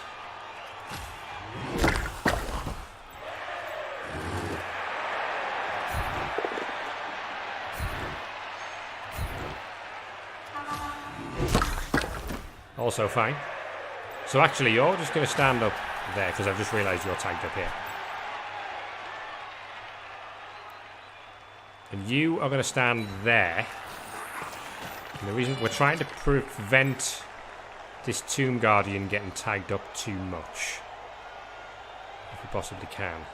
Also fine. So actually you're just going to stand up there, because I've just realised you're tagged up here. And you are going to stand there. And the reason we're trying to prevent this Tomb Guardian getting tagged up too much, if we possibly can.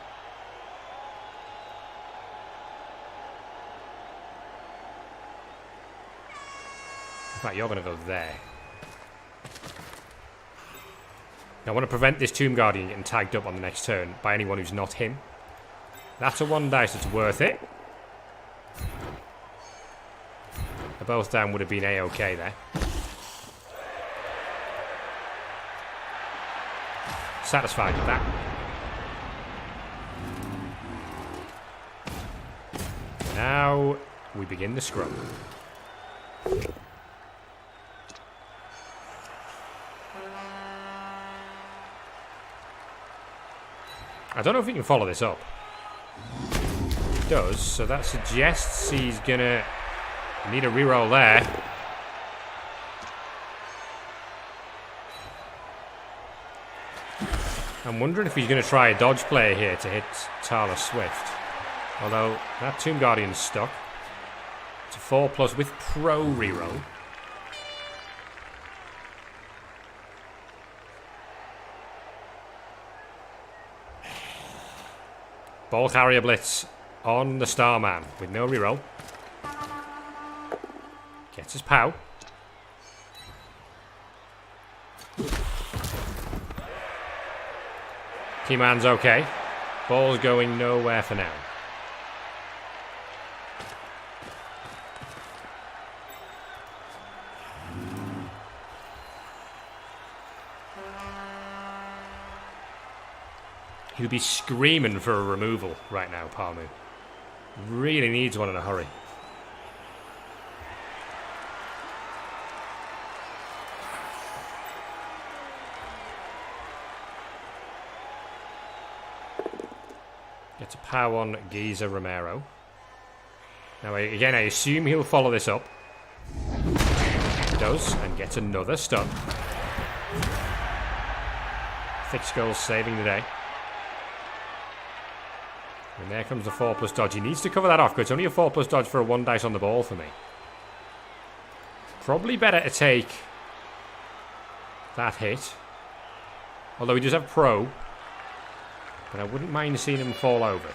Right, you're going to go there. Now, I want to prevent this Tomb Guardian getting tagged up on the next turn by anyone who's not him. That's a 1 dice that's worth it. A both down would have been A-okay there. Satisfied with that. Now we begin the scrum. I don't know if he can follow this up. He does, so that suggests he's gonna need a reroll there. I'm wondering if he's gonna try a dodge play here to hit Tala Swift. Although that Tomb Guardian's stuck. It's a 4+ with pro reroll. Ball carrier blitz on the Starman with no reroll. Gets his POW. Keyman's okay. Ball's going nowhere for now. He'll be screaming for a removal right now, Palmu. Really needs one in a hurry. Gets a POW on Giza Romero. Now, again, I assume he'll follow this up. He does, and gets another stun. Thick Skull's saving the day. And there comes the 4+ dodge. He needs to cover that off, because it's only a 4+ dodge for a 1 dice on the ball for me. Probably better to take that hit. Although he does have pro. But I wouldn't mind seeing him fall over.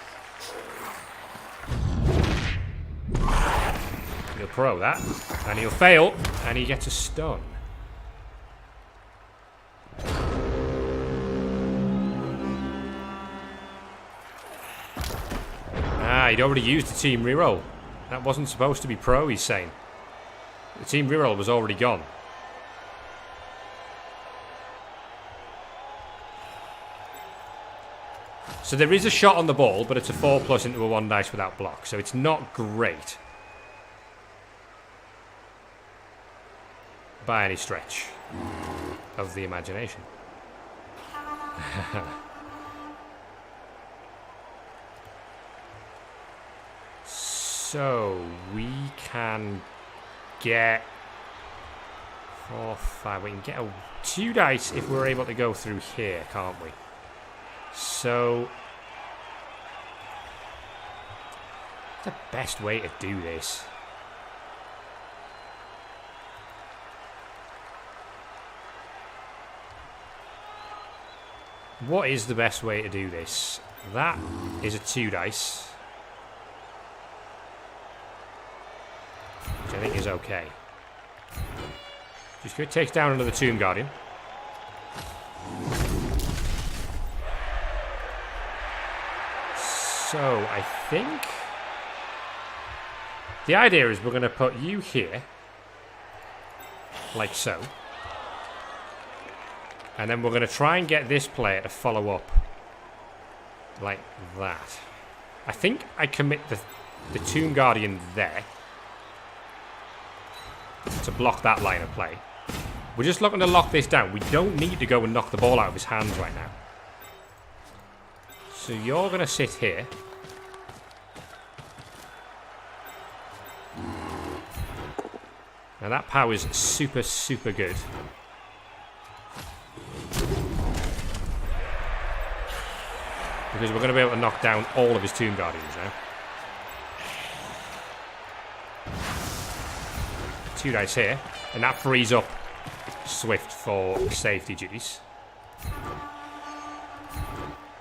He'll pro that. And he'll fail. And he gets a stun. He'd already used the team reroll. That wasn't supposed to be pro, he's saying. The team reroll was already gone. So there is a shot on the ball, but it's a 4+ into a 1 dice without block. So it's not great. By any stretch of the imagination. So we can get 4, 5. We can get a 2 dice if we're able to go through here, can't we? So the best way to do this. What is the best way to do this? That is a 2 dice. Which I think is okay. Just good, takes down another Tomb Guardian. So I think the idea is we're going to put you here, like so. And then we're going to try and get this player to follow up like that. I think I commit the Tomb Guardian there to block that line of play. We're just looking to lock this down. We don't need to go and knock the ball out of his hands right now. So you're going to sit here. Now that POW is super, super good. Because we're going to be able to knock down all of his Tomb Guardians now. 2 dice here. And that frees up Swift for safety duties.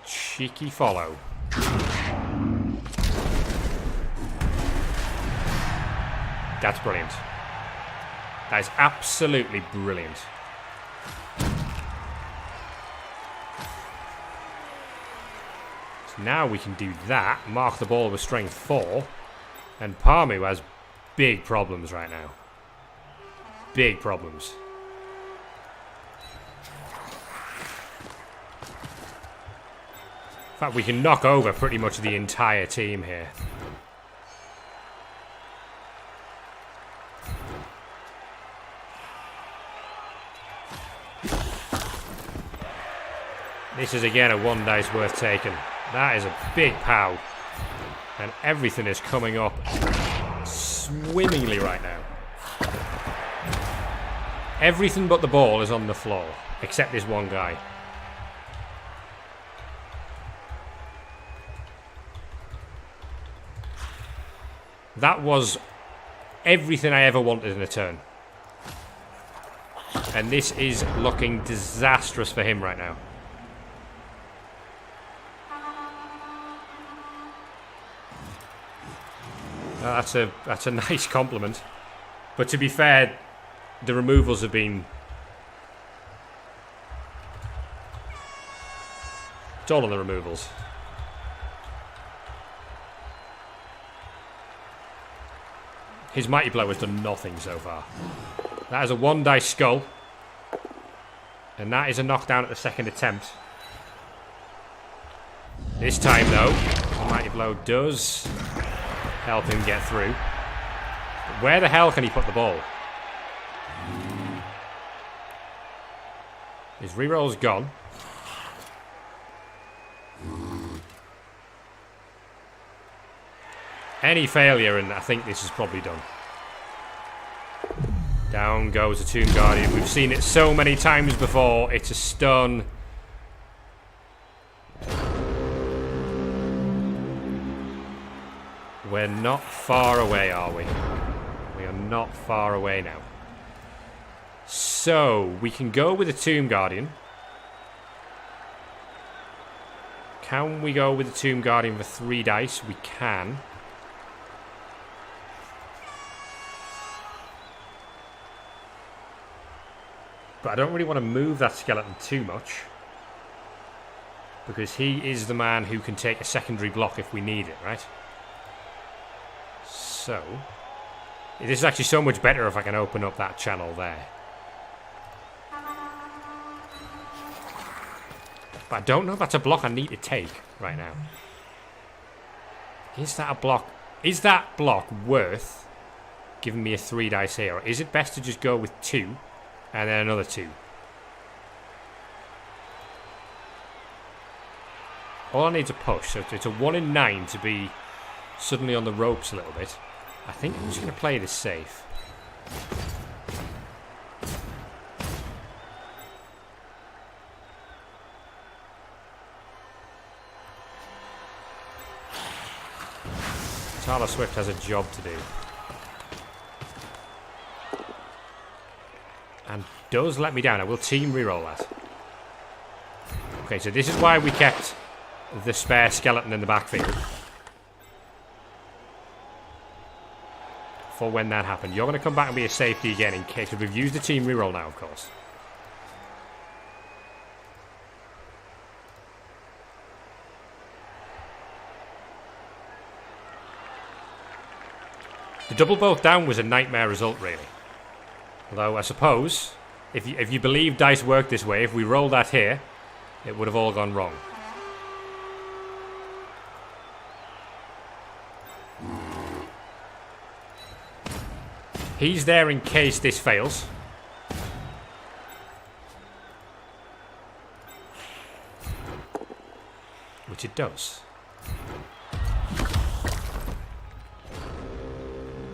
Cheeky follow. That's brilliant. That is absolutely brilliant. So now we can do that. Mark the ball with strength 4. And Parmu has big problems right now. Big problems. In fact, we can knock over pretty much the entire team here. This is again a 1 dice worth taking. That is a big pow. And everything is coming up swimmingly right now. Everything but the ball is on the floor, except this one guy. That was everything I ever wanted in a turn. And this is looking disastrous for him right now. That's a nice compliment. But to be fair, the removals have been... It's all on the removals. His Mighty Blow has done nothing so far. That is a 1 dice skull. And that is a knockdown at the second attempt. This time though, the Mighty Blow does help him get through. But where the hell can he put the ball? His reroll's gone. Any failure and I think this is probably done. Down goes the Tomb Guardian. We've seen it so many times before. It's a stun. We're not far away, are we? We are not far away now. So, we can go with the Tomb Guardian. Can we go with the Tomb Guardian for 3 dice? We can. But I don't really want to move that skeleton too much. Because he is the man who can take a secondary block if we need it, right? So, this is actually so much better if I can open up that channel there. But I don't know if that's a block I need to take right now. Is that a block? Is that block worth giving me a 3 dice here? Or is it best to just go with 2 and then another 2? All I need is a push. So it's a 1 in 9 to be suddenly on the ropes a little bit. I think I'm just going to play this safe. Tyler Swift has a job to do. And does let me down. I will team reroll that. Okay, so this is why we kept the spare skeleton in the backfield. For when that happened. You're going to come back and be a safety again in case. We've used the team reroll now, of course. The double both down was a nightmare result, really. Although, I suppose, if you believe dice work this way, if we roll that here, it would have all gone wrong. He's there in case this fails. Which it does.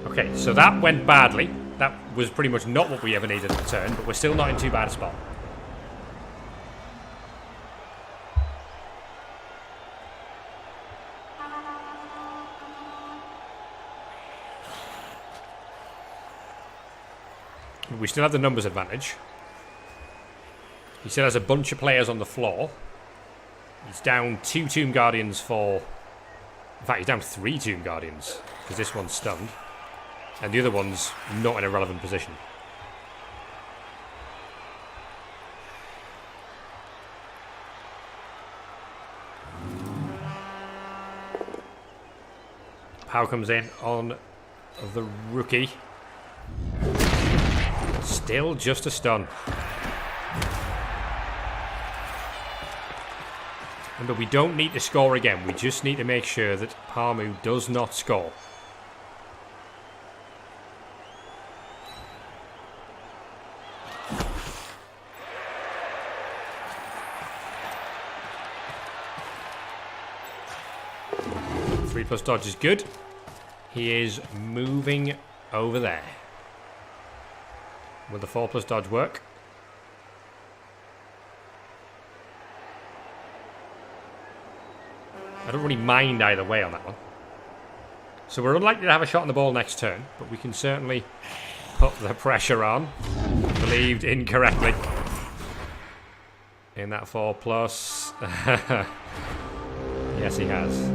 Okay, so that went badly. That was pretty much not what we ever needed in the turn, but we're still not in too bad a spot. We still have the numbers advantage. He still has a bunch of players on the floor. He's down 2 Tomb Guardians for... In fact, he's down 3 Tomb Guardians, because this one's stunned. And the other one's not in a relevant position. Pow comes in on the rookie. Still just a stun. Remember, we don't need to score again. We just need to make sure that Parmu does not score. Plus dodge is good. He is moving over there. Will the 4+ dodge work? I don't really mind either way on that one. So we're unlikely to have a shot on the ball next turn, but we can certainly put the pressure on. Believed incorrectly in that 4+. Yes, he has.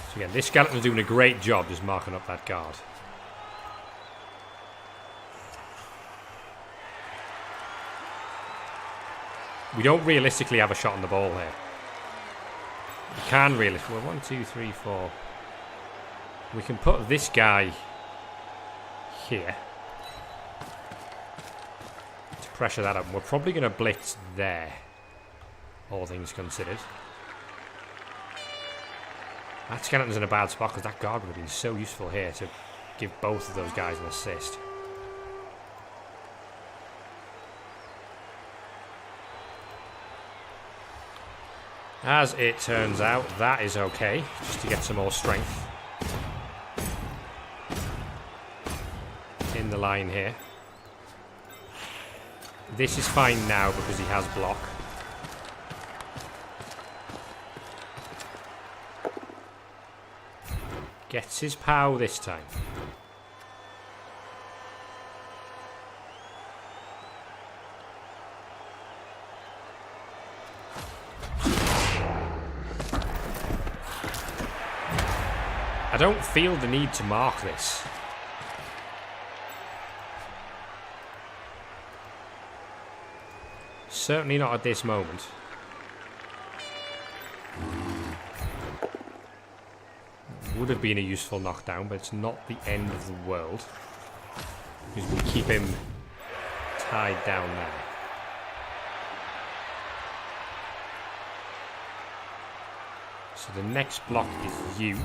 So again, this Skeleton's doing a great job just marking up that guard. We don't realistically have a shot on the ball here. We can realistically. Well, 1, 2, 3, 4. We can put this guy here to pressure that up. We're probably going to blitz there, all things considered. That Skeleton's in a bad spot because that guard would have been so useful here to give both of those guys an assist. As it turns out, that is okay, just to get some more strength in the line here. This is fine now because he has block. Gets his POW this time. I don't feel the need to mark this. Certainly not at this moment. Would have been a useful knockdown, but it's not the end of the world. Because we keep him tied down now. So the next block is you.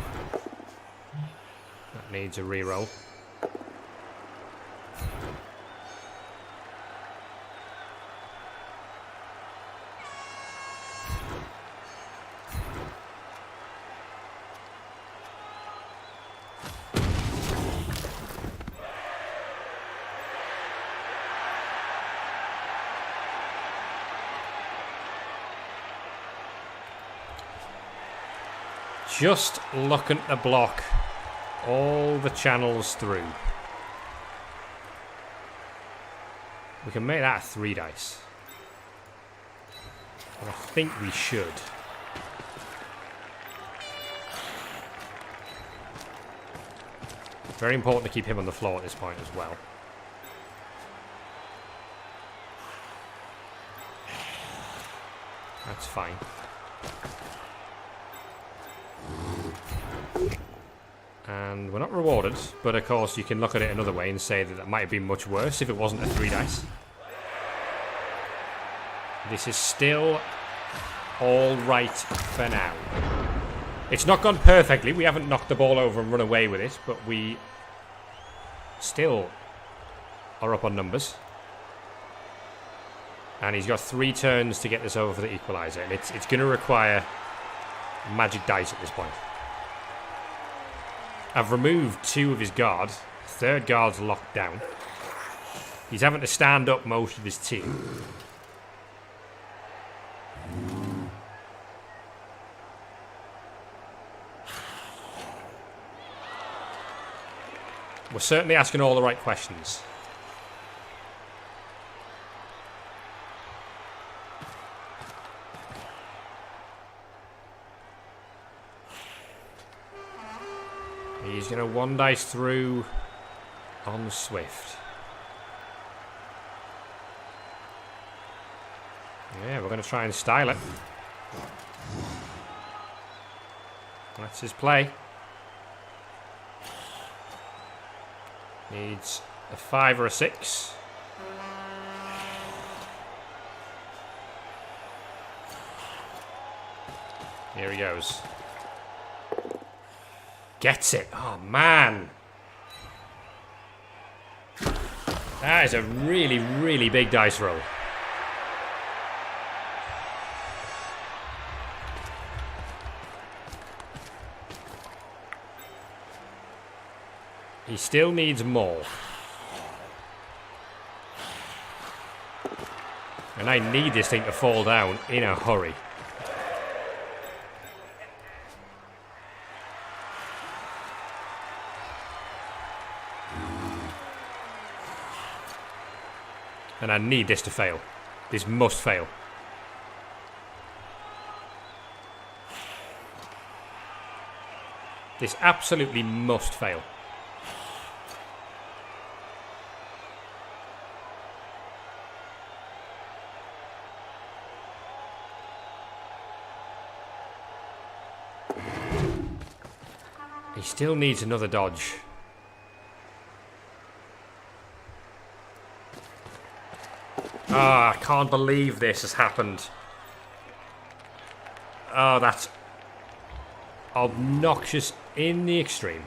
That needs a reroll. Just looking at the block all the channels through. We can make that a 3 dice. And I think we should. Very important to keep him on the floor at this point as well. That's fine. And we're not rewarded, but of course you can look at it another way and say that that might have been much worse if it wasn't a 3 dice. This is still all right for now. It's not gone perfectly. We haven't knocked the ball over and run away with it, but we still are up on numbers. And he's got 3 turns to get this over for the equaliser, and it's going to require magic dice at this point. I've removed 2 of his guard. 3rd guard's locked down. He's having to stand up most of his team. We're certainly asking all the right questions. He's going to 1 dice through on Swift. Yeah, we're going to try and style it. That's his play. Needs a 5 or a 6. Here he goes. Gets it. Oh, man. That is a really, really big dice roll. He still needs more. And I need this thing to fall down in a hurry. And I need this to fail. This must fail. This absolutely must fail. He still needs another dodge. Ah, I can't believe this has happened. Oh, that's obnoxious in the extreme.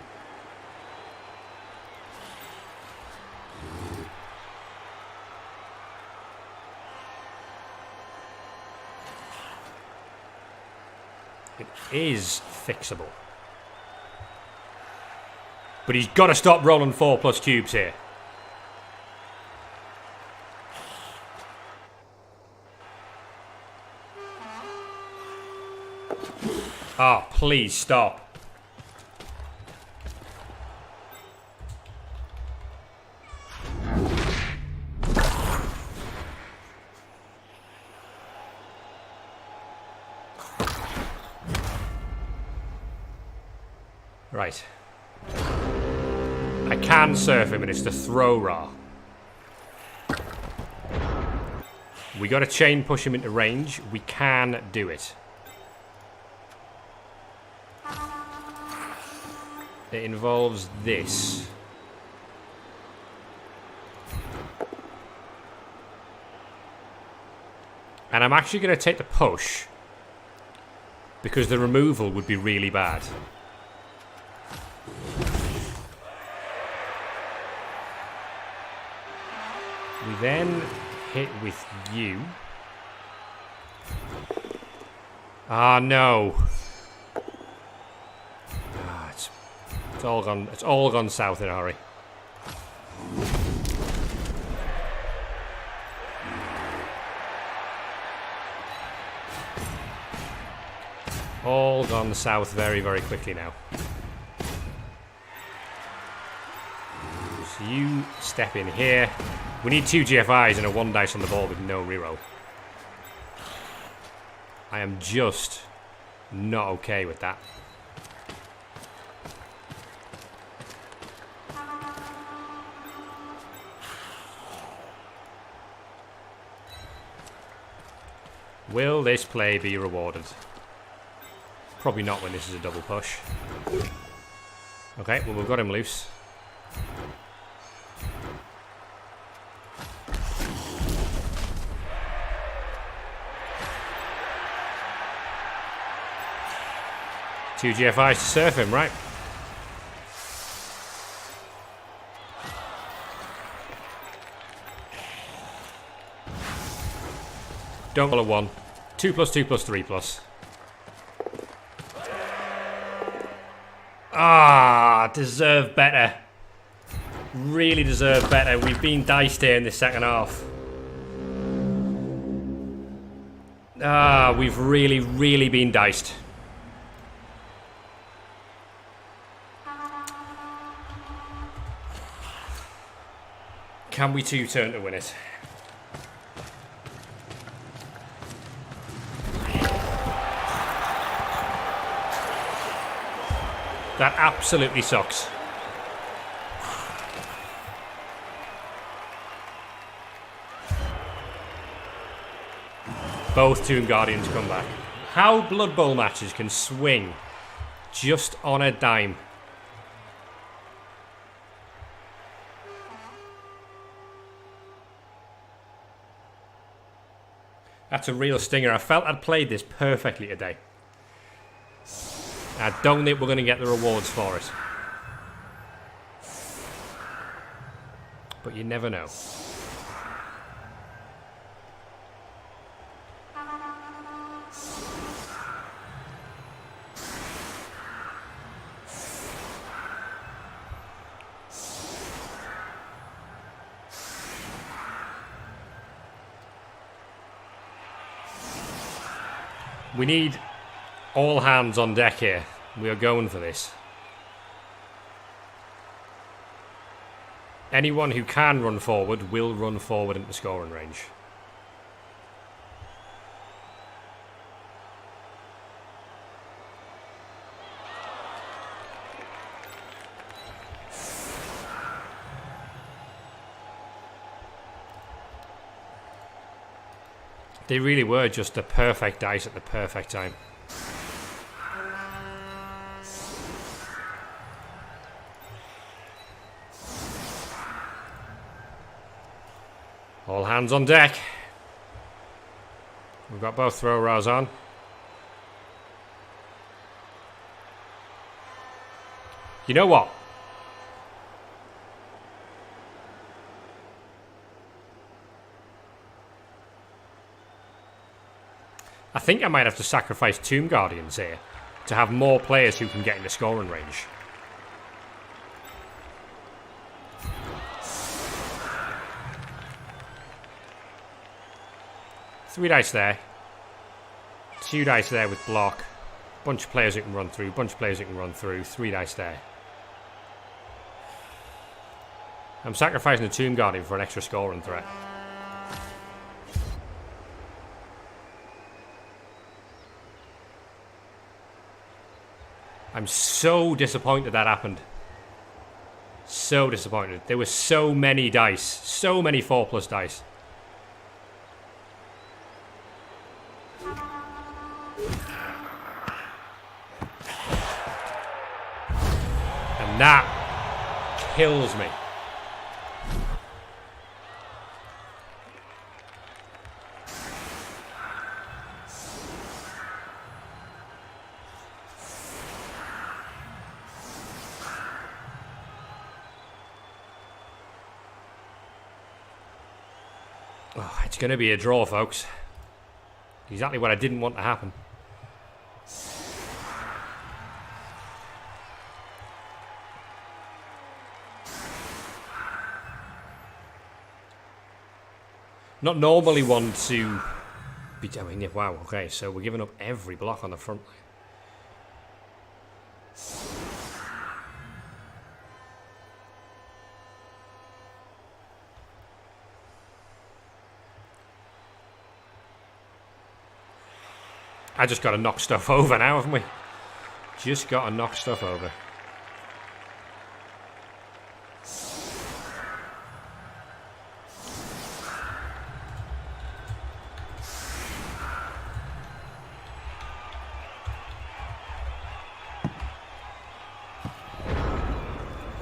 It is fixable. But he's got to stop rolling 4+ cubes here. Oh, please stop. Right. I can surf him and it's the throw raw. We got to chain push him into range. We can do it. It involves this. And I'm actually going to take the push because the removal would be really bad. We then hit with you. Ah, no. Ah, it's all gone. It's all gone south in a hurry. All gone south very, very quickly now. So you step in here. We need 2 GFIs and a 1 dice on the ball with no reroll. I am just not okay with that. Will this play be rewarded? Probably not when this is a double push. Okay, well, we've got him loose. Two GFIs to surf him, right? Don't roll a 1. 2+2+3+. Ah, deserve better. Really deserve better. We've been diced here in the second half. Ah, we've really, really been diced. Can we 2-turn to win it? That absolutely sucks. Both Tomb Guardians come back. How Blood Bowl matches can swing just on a dime. That's a real stinger. I felt I'd played this perfectly today. I don't think we're going to get the rewards for it. But you never know. We need all hands on deck here. We are going for this. Anyone who can run forward will run forward into scoring range. They really were just the perfect dice at the perfect time. All hands on deck. We've got both throw rows on. You know what? I think I might have to sacrifice Tomb Guardians here to have more players who can get in the scoring range. Three dice there. Two dice there with block. Bunch of players who can run through. Bunch of players who can run through. Three dice there. I'm sacrificing the Tomb Guardian for an extra scoring threat. I'm so disappointed that happened. So disappointed. There were so many dice. So many 4+ dice. And that kills me. Oh, it's going to be a draw, folks. Exactly what I didn't want to happen. Not normally one to be... I mean, yeah, wow, okay, so we're giving up every block on the front line. I just got to knock stuff over now, haven't we? Just got to knock stuff over.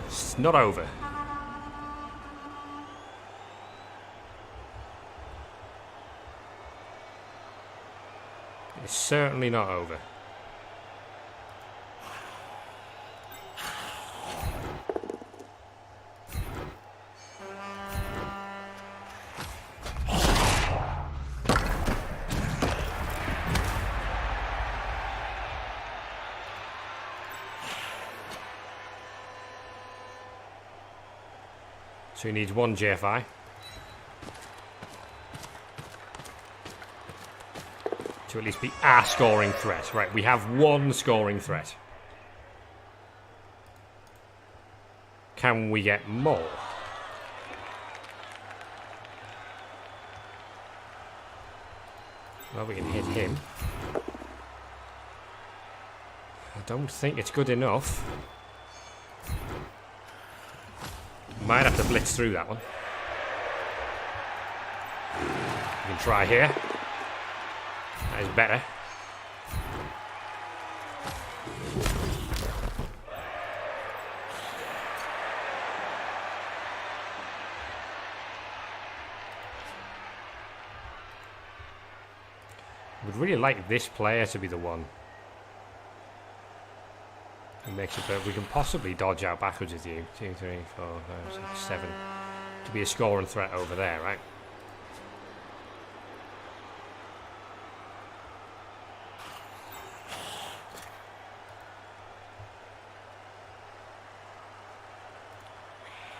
It's not over. It's certainly not over. So he needs one GFI. To at least be a scoring threat. Right, we have one scoring threat. Can we get more? Well, we can hit him. I don't think it's good enough. Might have to blitz through that one. We can try here. That is better. I would really like this player to be the one who makes it, but we can possibly dodge out backwards with you. 2, 3, 4, 5, 6, 7. To be a scoring threat over there, right?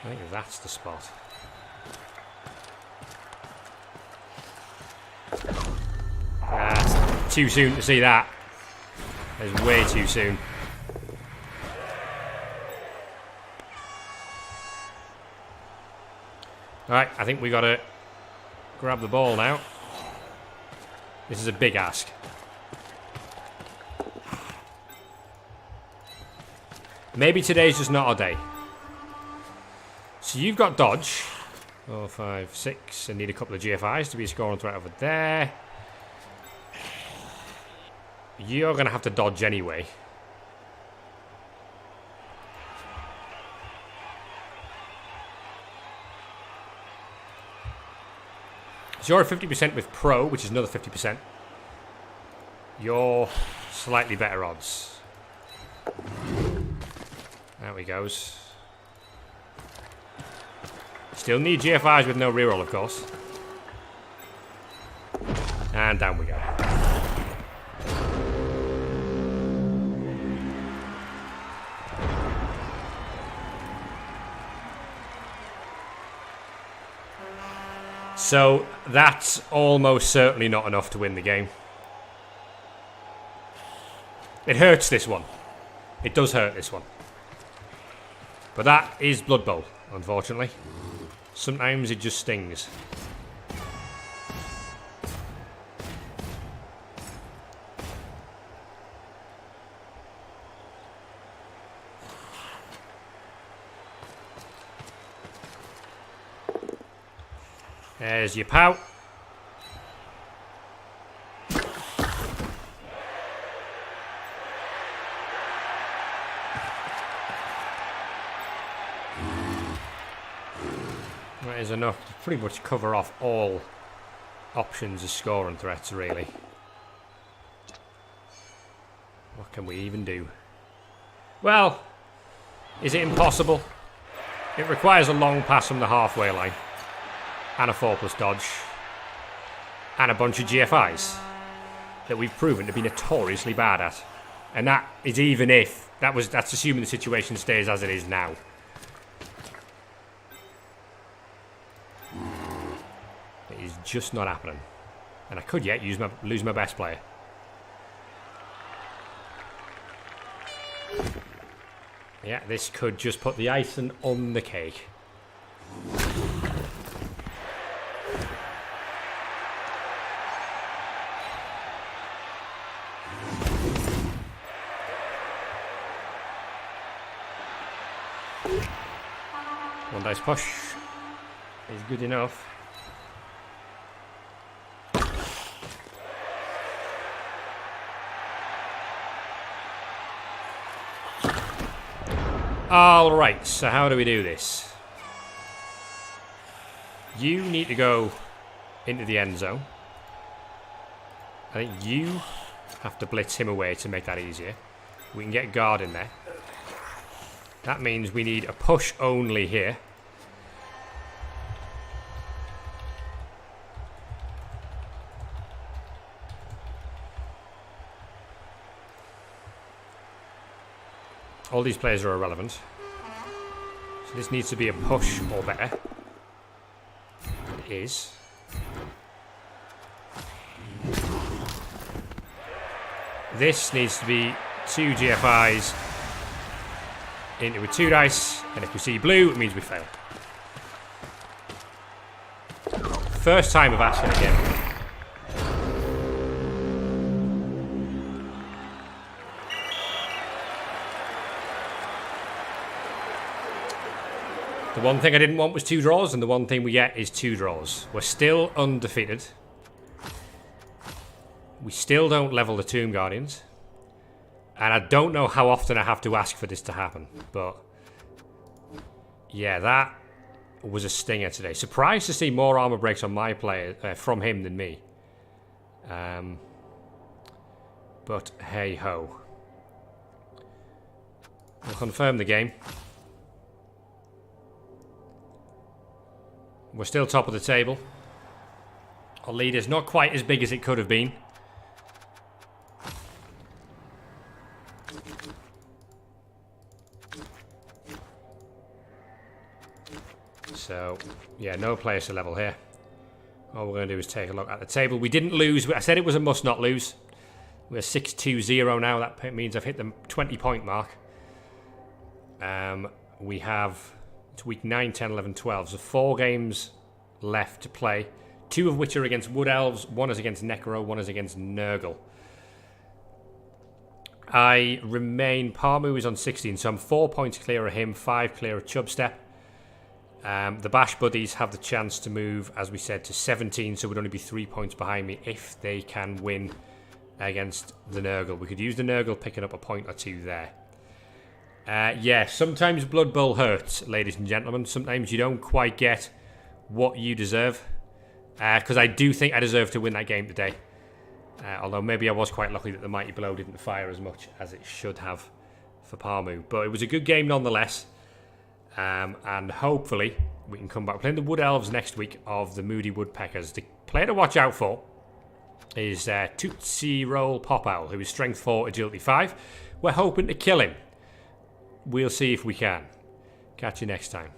I think that's the spot. That's too soon to see that. That's way too soon. Alright, I think we gotta grab the ball now. This is a big ask. Maybe today's just not our day. So you've got dodge. 4, 5, 6. And need a couple of GFIs to be a scoring threat over there. You're going to have to dodge anyway. So you're at 50% with Pro, which is another 50%. You're slightly better odds. There we goes. Still need GFIs with no reroll, of course. And down we go. So that's almost certainly not enough to win the game. It hurts this one. It does hurt this one. But that is Blood Bowl, unfortunately. Sometimes it just stings. There's your pout. That is enough to pretty much cover off all options of scoring threats, really. What can we even do? Well, is it impossible? It requires a long pass from the halfway line. And a 4+ dodge. And a bunch of GFIs. That we've proven to be notoriously bad at. And that is even if... That's assuming the situation stays as it is now. It is just not happening. And I could yet lose my best player. Yeah, this could just put the icing on the cake. One dice push is good enough. Alright, so how do we do this? You need to go into the end zone. I think you have to blitz him away to make that easier. We can get guard in there. That means we need a push only here. All these players are irrelevant. So this needs to be a push or better. It is. This needs to be 2 GFIs into a 2 dice, and if we see blue, it means we fail. First time of asking again. The one thing I didn't want was 2 draws, and the one thing we get is 2 draws. We're still undefeated. We still don't level the Tomb Guardians. And I don't know how often I have to ask for this to happen. But yeah, that was a stinger today. Surprised to see more armor breaks on my player from him than me. But hey ho. We'll confirm the game. We're still top of the table. Our lead is not quite as big as it could have been. So, yeah, no players to level here. All we're going to do is take a look at the table. We didn't lose. I said it was a must not lose. We're 6-2-0 now. That means I've hit the 20-point mark. We have... It's week 9, 10, 11, 12. So 4 games left to play. 2 of which are against Wood Elves. 1 is against Necro. 1 is against Nurgle. I remain... Parmu is on 16. So I'm 4 points clear of him. 5 clear of Chubstep. The Bash Buddies have the chance to move, as we said, to 17, so it would only be 3 points behind me if they can win against the Nurgle. We could use the Nurgle picking up a point or 2 there. Yeah, sometimes Blood Bowl hurts, ladies and gentlemen. Sometimes you don't quite get what you deserve. Because I do think I deserve to win that game today. Although maybe I was quite lucky that the Mighty Blow didn't fire as much as it should have for Parmu. But it was a good game nonetheless. And hopefully we can come back. We're playing the Wood Elves next week of the Moody Woodpeckers. The player to watch out for is Tootsie Roll Pop Owl, who is Strength 4, Agility 5. We're hoping to kill him. We'll see if we can. Catch you next time.